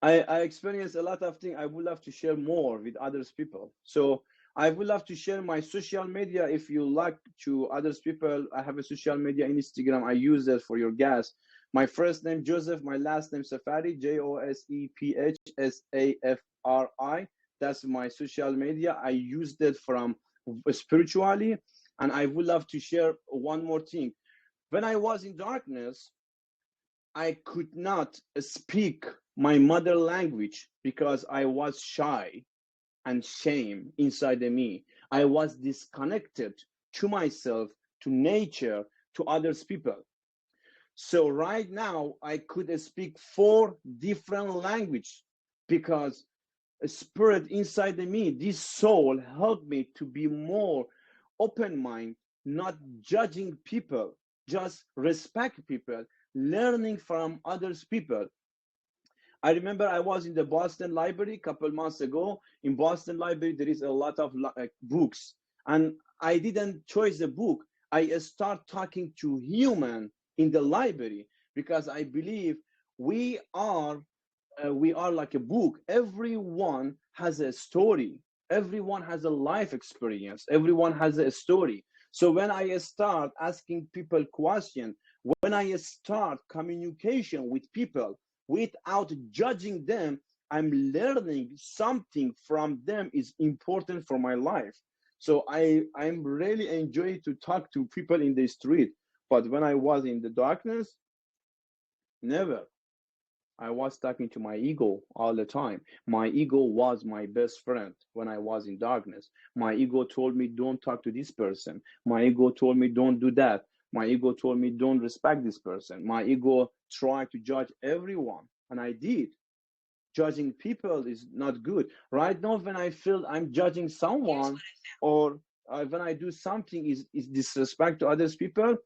I experienced a lot of things. I would love to share more with others people. So I would love to share my social media. If you like to others people, I have a social media in Instagram. I use that for your guests. My first name Joseph, my last name Safari, JOSEPHSAFRI. That's my social media. I use that from spiritually. And I would love to share one more thing. When I was in darkness, I could not speak my mother language because I was shy and shame inside of me. I was disconnected to myself, to nature, to others people. So right now I could speak 4 different languages because a spirit inside of me, this soul helped me to be more open mind, not judging people, just respect people, learning from others people. I remember I was in the Boston Library a couple months ago. In Boston Library, there is a lot of books, and I didn't choose the book. I start talking to human in the library because I believe we are we are like a book. Everyone has a story. Everyone has a life experience. Everyone has a story. So when I start asking people questions, when I start communication with people without judging them, I'm learning something from them is important for my life. So I'm really enjoying to talk to people in the street. But when I was in the darkness, Never. I was talking to my ego all the time. My ego was my best friend when I was in darkness. My ego told me, don't talk to this person. My ego told me, don't do that. My ego told me, don't respect this person. My ego tried to judge everyone, and I did. Judging people is not good. Right now, when I feel I'm judging someone, or when I do something is disrespect to others people,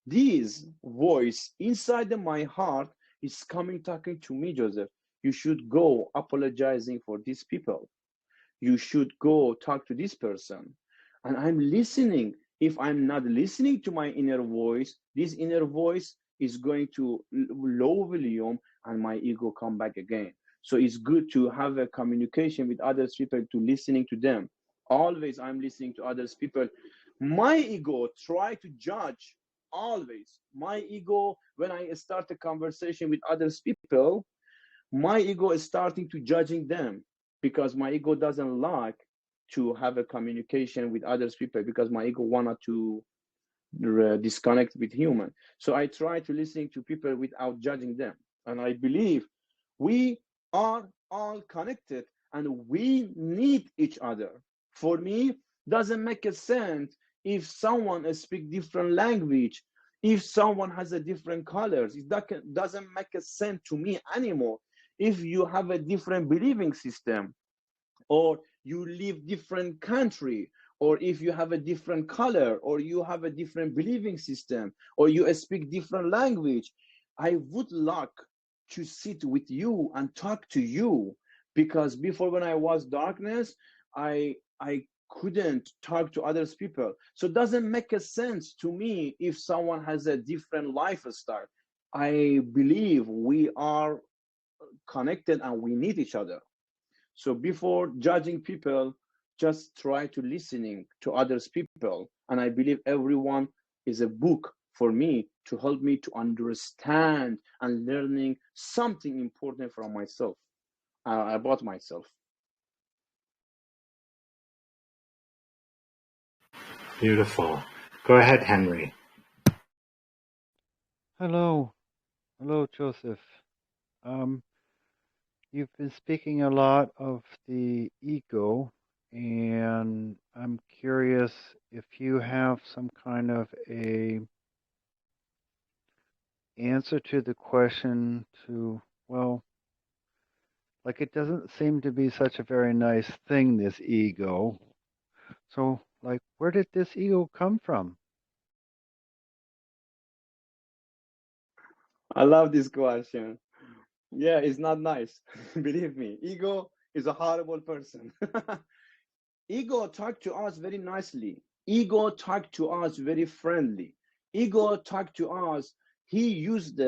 this voice inside of my heart is coming talking to me, Joseph. You should go apologizing for these people. You should go talk to this person. And I'm listening. If I'm not listening to my inner voice, this inner voice is going to low volume and my ego come back again. So it's good to have a communication with others people, to listening to them. Always I'm listening to others people. My ego try to judge always. My ego, when I start a conversation with others people, my ego is starting to judging them, because my ego doesn't like to have a communication with others people, because my ego wanted to disconnect with human. So I try to listening to people without judging them, and I believe we are all connected and we need each other. For me, doesn't make a sense if someone speak different language, if someone has a different colors. It doesn't make a sense to me anymore. If you have a different believing system, or you live different country, or if you have a different color, or you have a different believing system, or you speak different language, I would like to sit with you and talk to you, because before, when I was darkness, I couldn't talk to others people. So it doesn't make a sense to me if someone has a different lifestyle. I believe we are connected and we need each other. So before judging people, just try to listening to others people. And I believe everyone is a book for me to help me to understand and learning something important from myself, about myself. Beautiful. Go ahead, Henry. Hello. Hello, Joseph. You've been speaking a lot of the ego, and I'm curious if you have some kind of a answer to the question to, well, like it doesn't seem to be such a very nice thing, this ego. So, like, where did this ego come from? I love this question. Yeah, it's not nice. Believe me, ego is a horrible person. Ego talk to us very nicely. Ego talk to us very friendly. Ego talk to us. He used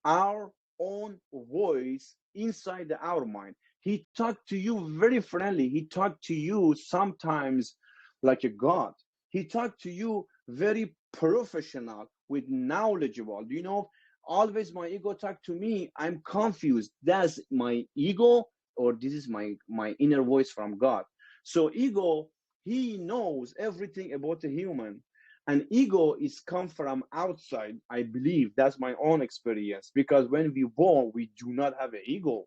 our own voice inside our mind. He talked to you very friendly. He talked to you sometimes like a god. He talked to you very professional with knowledgeable. Do you know? Always my ego talk to me. I'm confused. That's my ego, or this is my inner voice from God. So ego, he knows everything about the human. And ego is come from outside. I believe that's my own experience, because when we born, we do not have an ego.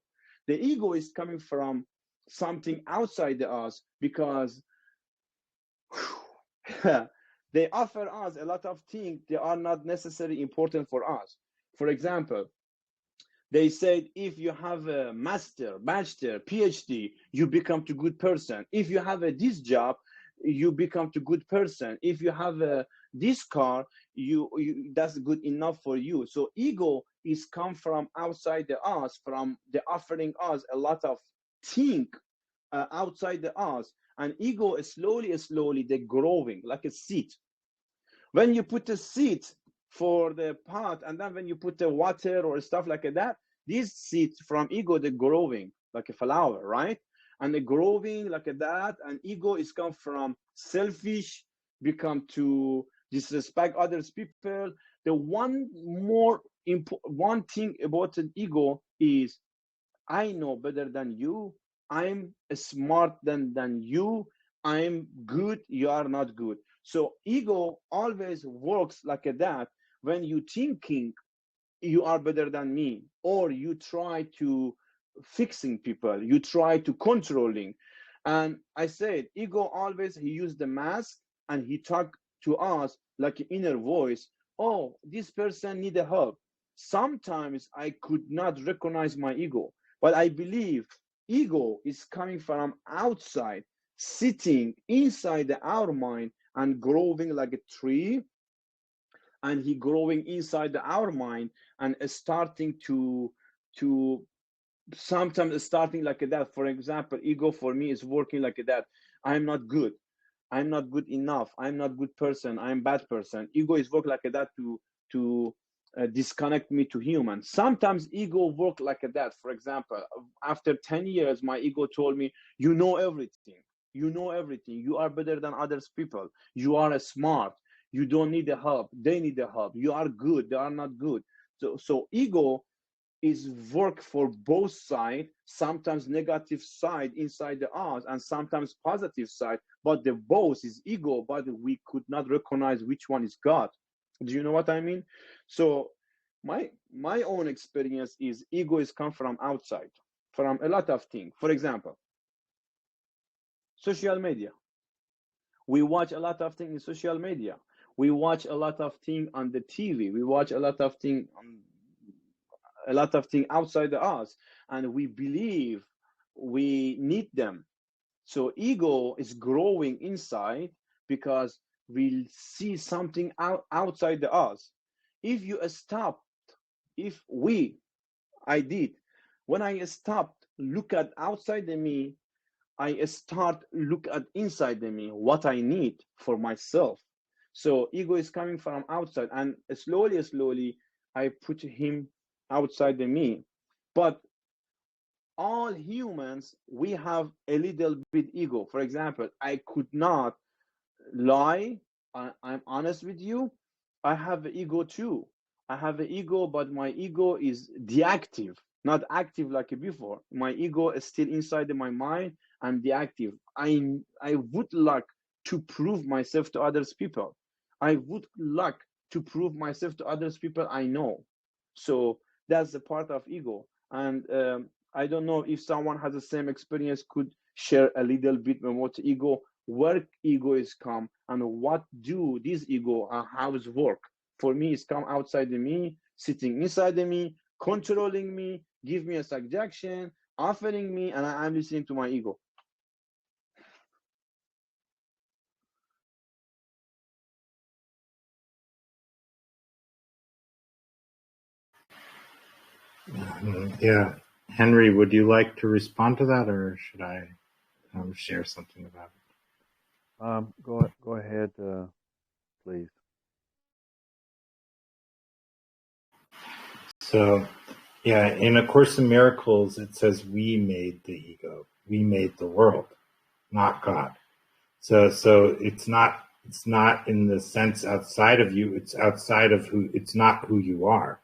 The ego is coming from something outside us, because they offer us a lot of things that are not necessarily important for us. For example, they said if you have a master, bachelor, PhD, you become a good person. If you have this job, you become a good person. If you have this car, you that's good enough for you. So ego is come from outside the us, from the offering us a lot of thing outside the us, and ego is slowly they growing like a seed. When you put a seed for the pot, and then when you put the water or stuff like that, these seeds from ego, they're growing like a flower, right? And they're growing like that, and ego is come from selfish, become to disrespect others people. The one thing about an ego is, I know better than you. I'm smart than you. I'm good. You are not good. So ego always works like that. When you thinking you are better than me, or you try to fixing people, you try to controlling. And I said ego always, he used the mask and he talked to us like an inner voice. Oh, this person need a help. Sometimes I could not recognize my ego, but I believe ego is coming from outside, sitting inside our mind and growing like a tree, and he growing inside our mind and starting to sometimes starting like that. For example, ego for me is working like that. I'm not good, I'm not good enough, I'm not good person, I'm bad person. Ego is work like that to disconnect me to human. Sometimes ego work like that. For example, after 10 years my ego told me, you know everything, you know everything, you are better than others people, you are smart, you don't need the help, they need the help, you are good, they are not good. So ego is work for both sides, sometimes negative side inside the us and sometimes positive side, but the both is ego, but we could not recognize which one is God. Do you know what I mean? So my own experience is ego is come from outside, from a lot of things. For example, social media. We watch a lot of things in social media. We watch a lot of things on the TV. We watch a lot of things on a lot of things outside of us, and we believe we need them. So ego is growing inside because we see something outside the us. If you stop, if we, I did, when I stopped look at outside of me, I start look at inside of me what I need for myself. So ego is coming from outside, and slowly I put him outside of me. But all humans, we have a little bit ego. For example, I could not lie. I'm honest with you. I have an ego too. I have an ego, but my ego is deactive, not active like before. My ego is still inside of my mind and deactive. I would like to prove myself to others people. I would like to prove myself to others people I know. So that's the part of ego. And I don't know if someone has the same experience, could share a little bit about ego, where ego is come and what do this ego and how it work. For me, it's come outside of me, sitting inside of me, controlling me, give me a suggestion, offering me, and I'm listening to my ego. Yeah. Henry, would you like to respond to that, or should I share something about it? Go ahead, please. So, yeah, in A Course in Miracles, it says we made the ego, we made the world, not God. So it's not in the sense outside of you. It's outside of who. It's not who you are.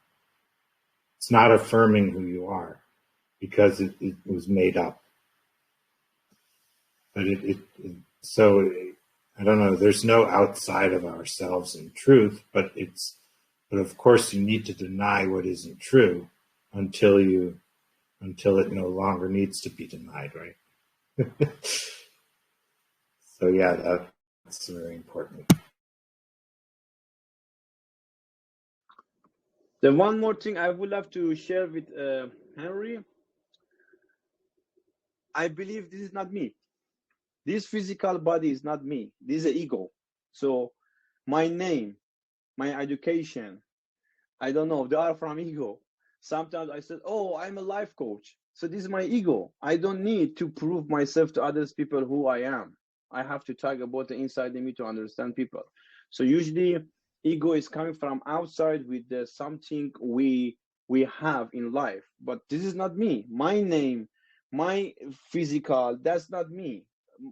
It's not affirming who you are, because it was made up. But so I don't know. There's no outside of ourselves in truth, but of course you need to deny what isn't true until it no longer needs to be denied, right? So yeah, that's very important. The one more thing I would love to share with Henry, I believe this is not me. This physical body is not me. This is an ego. So my name, my education, I don't know, they are from ego. Sometimes I said, oh, I'm a life coach. So this is my ego. I don't need to prove myself to others people who I am. I have to talk about the inside of me to understand people. So usually ego is coming from outside with something we have in life. But this is not me. My name, my physical, that's not me.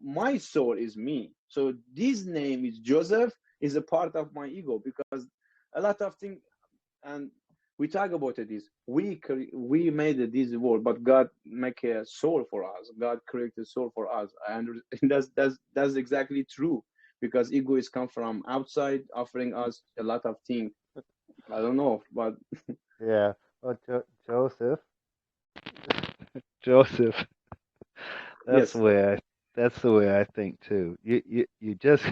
My soul is me. So this name is Joseph, is a part of my ego, because a lot of things, and we talk about this, we made this world, but God make a soul for us, God created a soul for us. And that's exactly true, because ego is come from outside offering us a lot of things. I don't know, but Yeah. Well, Joseph, Joseph. That's the yes. way I. That's the way I think too. You just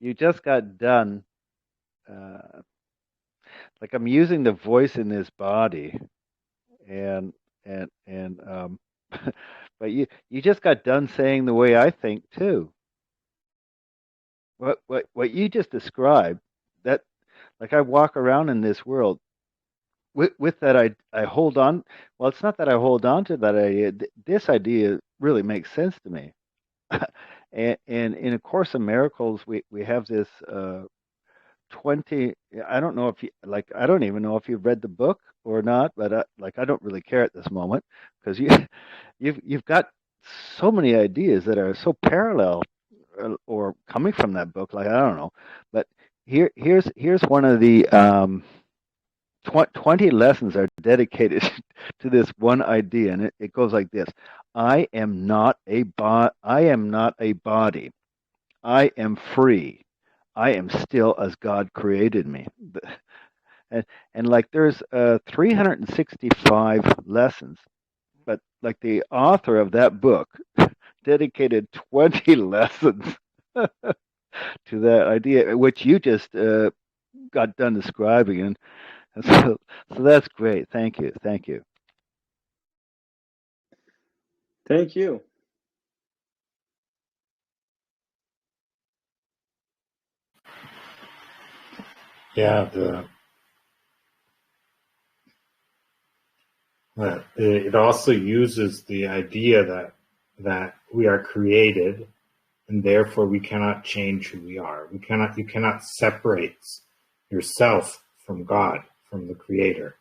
you just got done. Uh, like I'm using the voice in this body, and and but you just got done saying the way I think too. What you just described, that like I walk around in this world with that I hold on. Well, it's not that I hold on to that idea. This idea really makes sense to me. And in A Course in Miracles, we have this 20. I don't know if you like. I don't even know if you've read the book or not, but like I don't really care at this moment because you've got so many ideas that are so parallel or coming from that book. Like I don't know, but here's one of the 20 lessons are dedicated to this one idea, and it goes like this: I am not I am not a body. I am free. I am still as God created me. And like there's 365 lessons, but like the author of that book dedicated 20 lessons to that idea, which you just got done describing. And so that's great. Thank you. Thank you. Thank you. Yeah, it also uses the idea that we are created and therefore we cannot change who we are. You cannot separate yourself from God, from the Creator.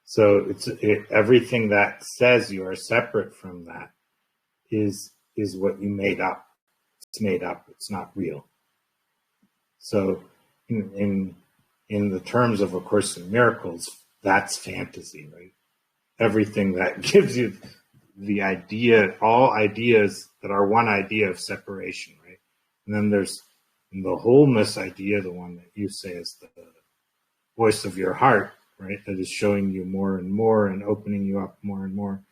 So everything that says you are separate from that is what you made up. It's made up. It's not real. So in the terms of A Course in Miracles, that's fantasy, right? Everything that gives you the idea, all ideas that are one idea of separation, right? And then there's the wholeness idea, the one that you say is the voice of your heart, right? That is showing you more and more and opening you up more and more.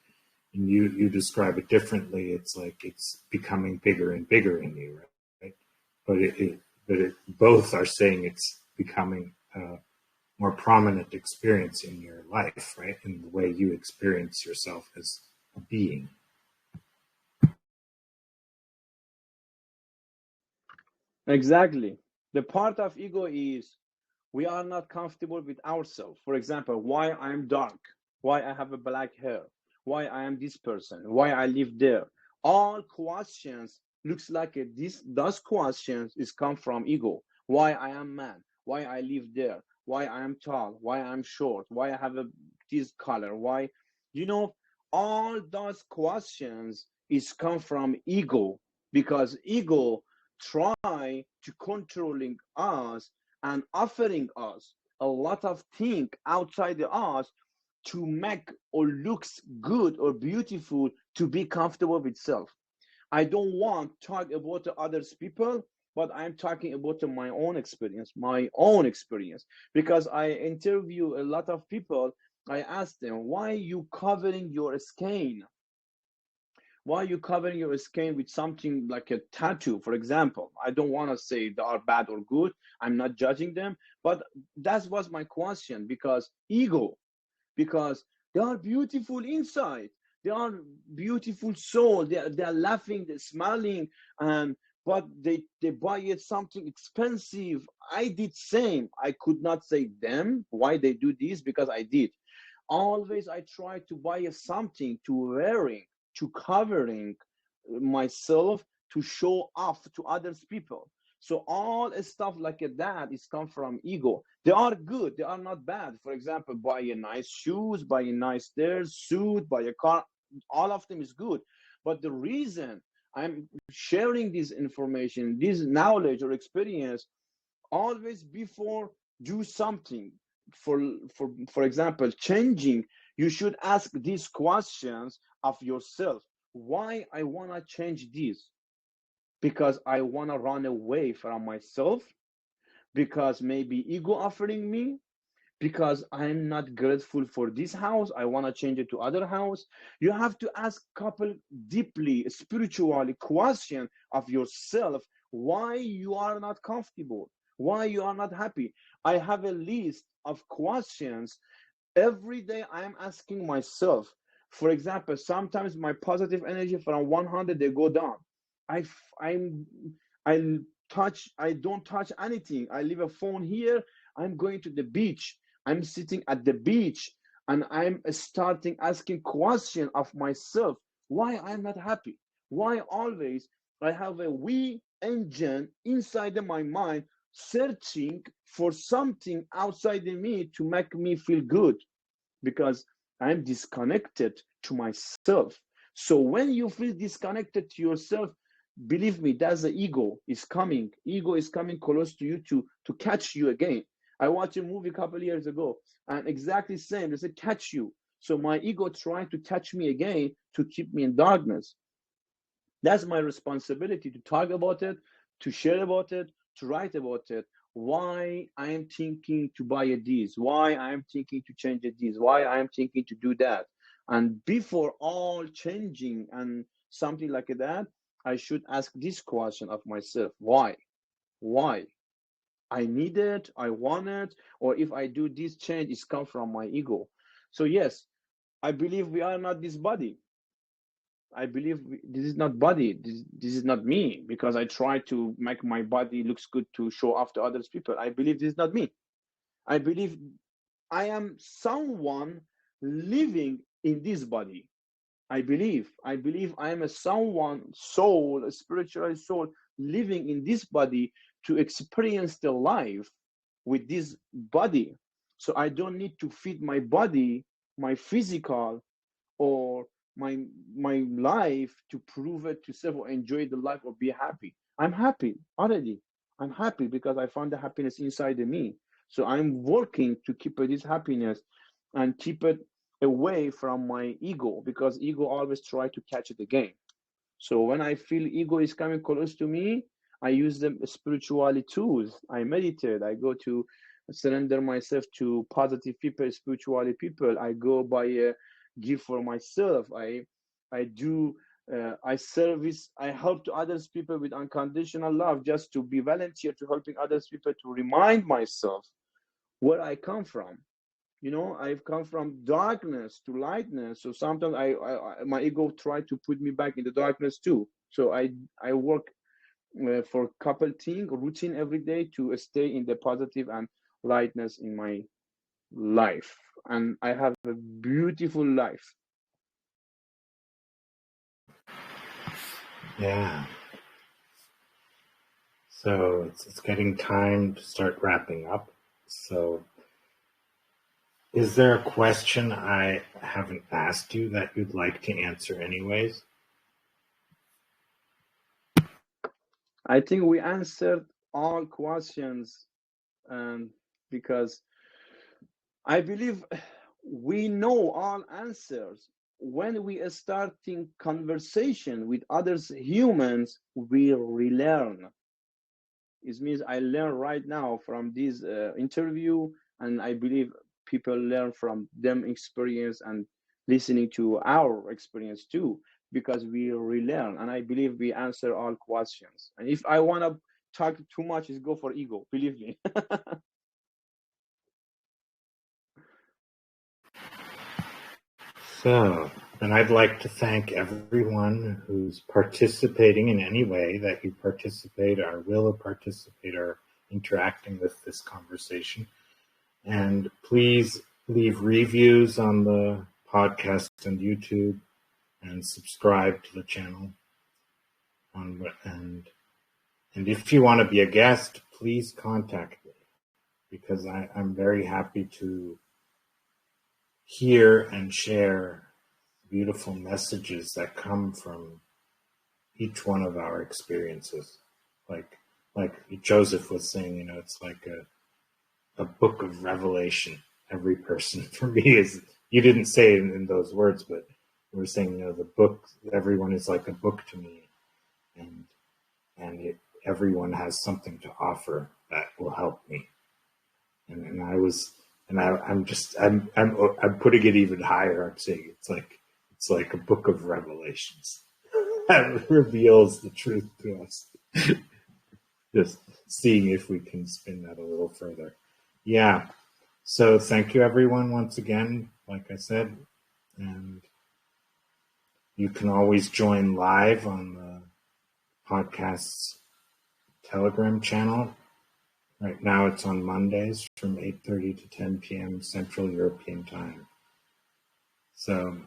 And you describe it differently. It's like it's becoming bigger and bigger in you, right? But both are saying it's becoming a more prominent experience in your life, right? In the way you experience yourself as a being. Exactly. The part of ego is we are not comfortable with ourselves. For example, why I am dark, why I have a black hair, why I am this person, why I live there. All questions looks like those questions is come from ego. Why I am man, why I live there, why I am tall, why I'm short, why I have this color, why you know all those questions is come from ego because ego try to controlling us and offering us a lot of things outside the us to make or looks good or beautiful to be comfortable with self. I don't want to talk about the others people, but I'm talking about my own experience, because I interview a lot of people. I ask them, why you covering your skin? Why are you covering your skin with something like a tattoo, for example? I don't want to say they are bad or good. I'm not judging them, but that was my question, because ego, because they are beautiful inside. They are beautiful soul. They are laughing, they're smiling, and but they buy it something expensive. I did same. I could not say them why they do this because I did. Always I try to buy something to wearing, to covering myself, to show off to others people. So all stuff like that is come from ego. They are good, they are not bad. For example, buy a nice shoes, buy a nice stairs suit, buy a car, all of them is good. But the reason I'm sharing this information, this knowledge or experience, always before do something, for example changing, you should ask these questions of yourself. Why I want to change this? Because I want to run away from myself? Because maybe ego offering me? because I'm not grateful for this house. I want to change it to other house. You have to ask couple deeply spiritually question of yourself why you are not comfortable, why you are not happy. I have a list of questions every day I am asking myself. For example, sometimes my positive energy from 100 they go down. I f- I'm I I don't touch anything. I leave a phone here. I'm going to the beach. I'm sitting at the beach and I'm starting asking question of myself why I'm not happy. Why always I have a we engine inside of my mind searching for something outside of me to make me feel good because I'm disconnected to myself. So when you feel disconnected to yourself, believe me, that's the ego is coming. Ego is coming close to you to catch you again. I watched a movie a couple of years ago, and exactly the same. They said catch you. So my ego trying to catch me again to keep me in darkness. That's my responsibility to talk about it, to share about it, to write about it. Why I am thinking to buy a this, why I am thinking to change a this, why I am thinking to do that. And before all changing and something like that, I should ask this question of myself. Why? Why? I need it, I want it, or if I do this change, it's come from my ego. So yes, I believe we are not this body. I believe this is not body. This is not me because I try to make my body looks good to show off to others people. I believe this is not me. I believe I am someone living in this body. I believe I am a someone soul, a spiritual soul living in this body to experience the life with this body. So I don't need to feed my body, my physical or my life to prove it to self or enjoy the life or be happy. I'm happy already. I'm happy because I found the happiness inside of me. So I'm working to keep this happiness and keep it away from my ego because ego always try to catch it again. So when I feel ego is coming close to me, I use the spirituality tools. I meditate. I go to surrender myself to positive people, spirituality people. I go by a give for myself. I do I service. I help to others people with unconditional love, just to be volunteer to helping others people to remind myself where I come from. I've come from darkness to lightness. So sometimes my ego try to put me back in the darkness too. So I work for a couple thing routine every day to stay in the positive and lightness in my life, and I have a beautiful life. Yeah. So it's getting time to start wrapping up. So is there a question I haven't asked you that you'd like to answer anyways? I think we answered all questions, and because I believe we know all answers. When we are starting conversation with others humans, we relearn. It means I learn right now from this interview, and I believe people learn from them experience and listening to our experience too, because we relearn. And I believe we answer all questions. And if I want to talk too much, is go for ego. Believe me. So, and I'd like to thank everyone who's participating in any way that you participate or will participate or interacting with this conversation. And please leave reviews on the podcast and YouTube and subscribe to the channel. And if you want to be a guest, please contact me because I'm very happy to hear and share beautiful messages that come from each one of our experiences. Like Joseph was saying, it's like a book of revelation. Every person for me is, you didn't say it in those words, but we're saying, the book, everyone is like a book to me. And everyone has something to offer that will help me. And And I'm putting it even higher. I'm saying it's like a book of revelations that reveals the truth to us. Just seeing if we can spin that a little further. Yeah. So thank you everyone once again, like I said, and you can always join live on the podcast's Telegram channel. Right now it's on Mondays from 8:30 to 10 p.m. Central European Time. So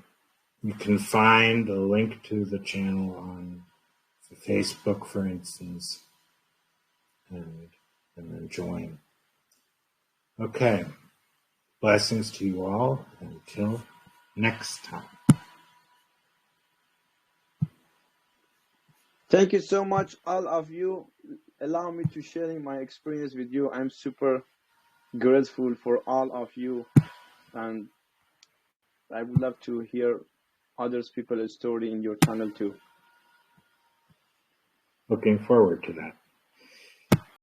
you can find a link to the channel on Facebook, for instance, and then join. Okay. Blessings to you all. Until next time. Thank you so much, all of you. Allow me to sharing my experience with you. I'm super grateful for all of you, and I would love to hear others people's story in your channel too. Looking forward to that.